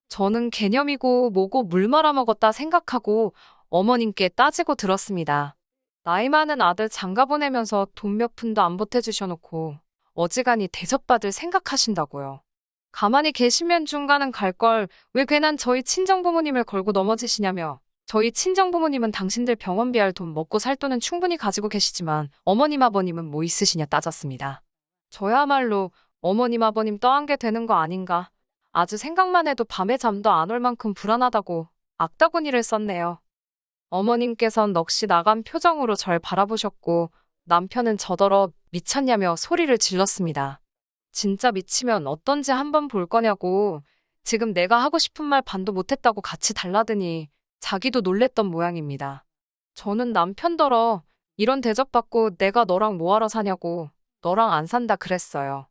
저는 개념이고 뭐고 물 말아먹었다 생각하고 어머님께 따지고 들었습니다. 나이 많은 아들 장가 보내면서 돈 몇 푼도 안 보태주셔놓고 어지간히 대접받을 생각하신다고요. 가만히 계시면 중간은 갈 걸 왜 괜한 저희 친정부모님을 걸고 넘어지시냐며 저희 친정부모님은 당신들 병원비 할 돈 먹고 살 돈은 충분히 가지고 계시지만 어머님 아버님은 뭐 있으시냐 따졌습니다. 저야말로 어머님 아버님 떠안게 되는 거 아닌가. 아주 생각만 해도 밤에 잠도 안 올 만큼 불안하다고 악다구니를 썼네요. 어머님께선 넋이 나간 표정으로 절 바라보셨고 남편은 저더러 미쳤냐며 소리를 질렀습니다. 진짜 미치면 어떤지 한번 볼 거냐고 지금 내가 하고 싶은 말 반도 못했다고 같이 달라드니 자기도 놀랬던 모양입니다. 저는 남편더러 이런 대접받고 내가 너랑 뭐하러 사냐고 너랑 안 산다 그랬어요.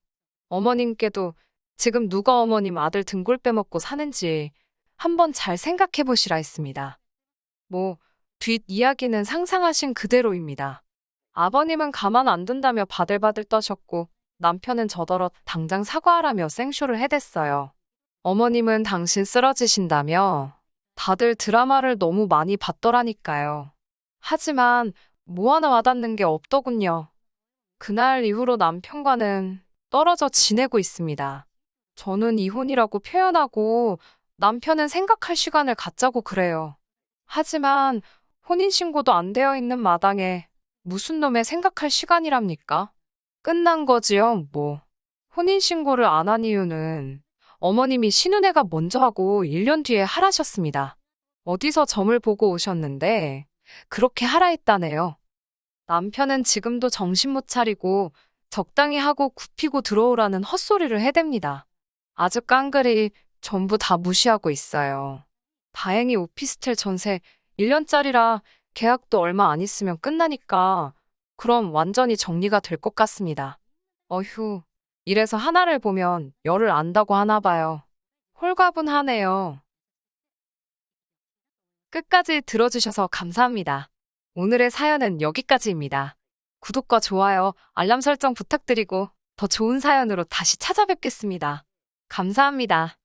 어머님께도 지금 누가 어머님 아들 등골 빼먹고 사는지 한번 잘 생각해 보시라 했습니다. 뭐 뒷이야기는 상상하신 그대로입니다. 아버님은 가만 안 둔다며 바들바들 떠셨고 남편은 저더러 당장 사과하라며 생쇼를 해댔어요. 어머님은 당신 쓰러지신다며 다들 드라마를 너무 많이 봤더라니까요. 하지만 뭐 하나 와닿는 게 없더군요. 그날 이후로 남편과는 떨어져 지내고 있습니다. 저는 이혼이라고 표현하고 남편은 생각할 시간을 갖자고 그래요. 하지만 혼인신고도 안 되어 있는 마당에 무슨 놈의 생각할 시간이랍니까? 끝난 거지요, 뭐. 혼인신고를 안 한 이유는 어머님이 신혼애가 먼저 하고 1년 뒤에 하라셨습니다. 어디서 점을 보고 오셨는데 그렇게 하라 했다네요. 남편은 지금도 정신 못 차리고 적당히 하고 굽히고 들어오라는 헛소리를 해댑니다. 아주 깡그리 전부 다 무시하고 있어요. 다행히 오피스텔 전세 1년짜리라 계약도 얼마 안 있으면 끝나니까 그럼 완전히 정리가 될 것 같습니다. 어휴, 이래서 하나를 보면 열을 안다고 하나 봐요. 홀가분하네요. 끝까지 들어주셔서 감사합니다. 오늘의 사연은 여기까지입니다. 구독과 좋아요, 알람 설정 부탁드리고 더 좋은 사연으로 다시 찾아뵙겠습니다. 감사합니다.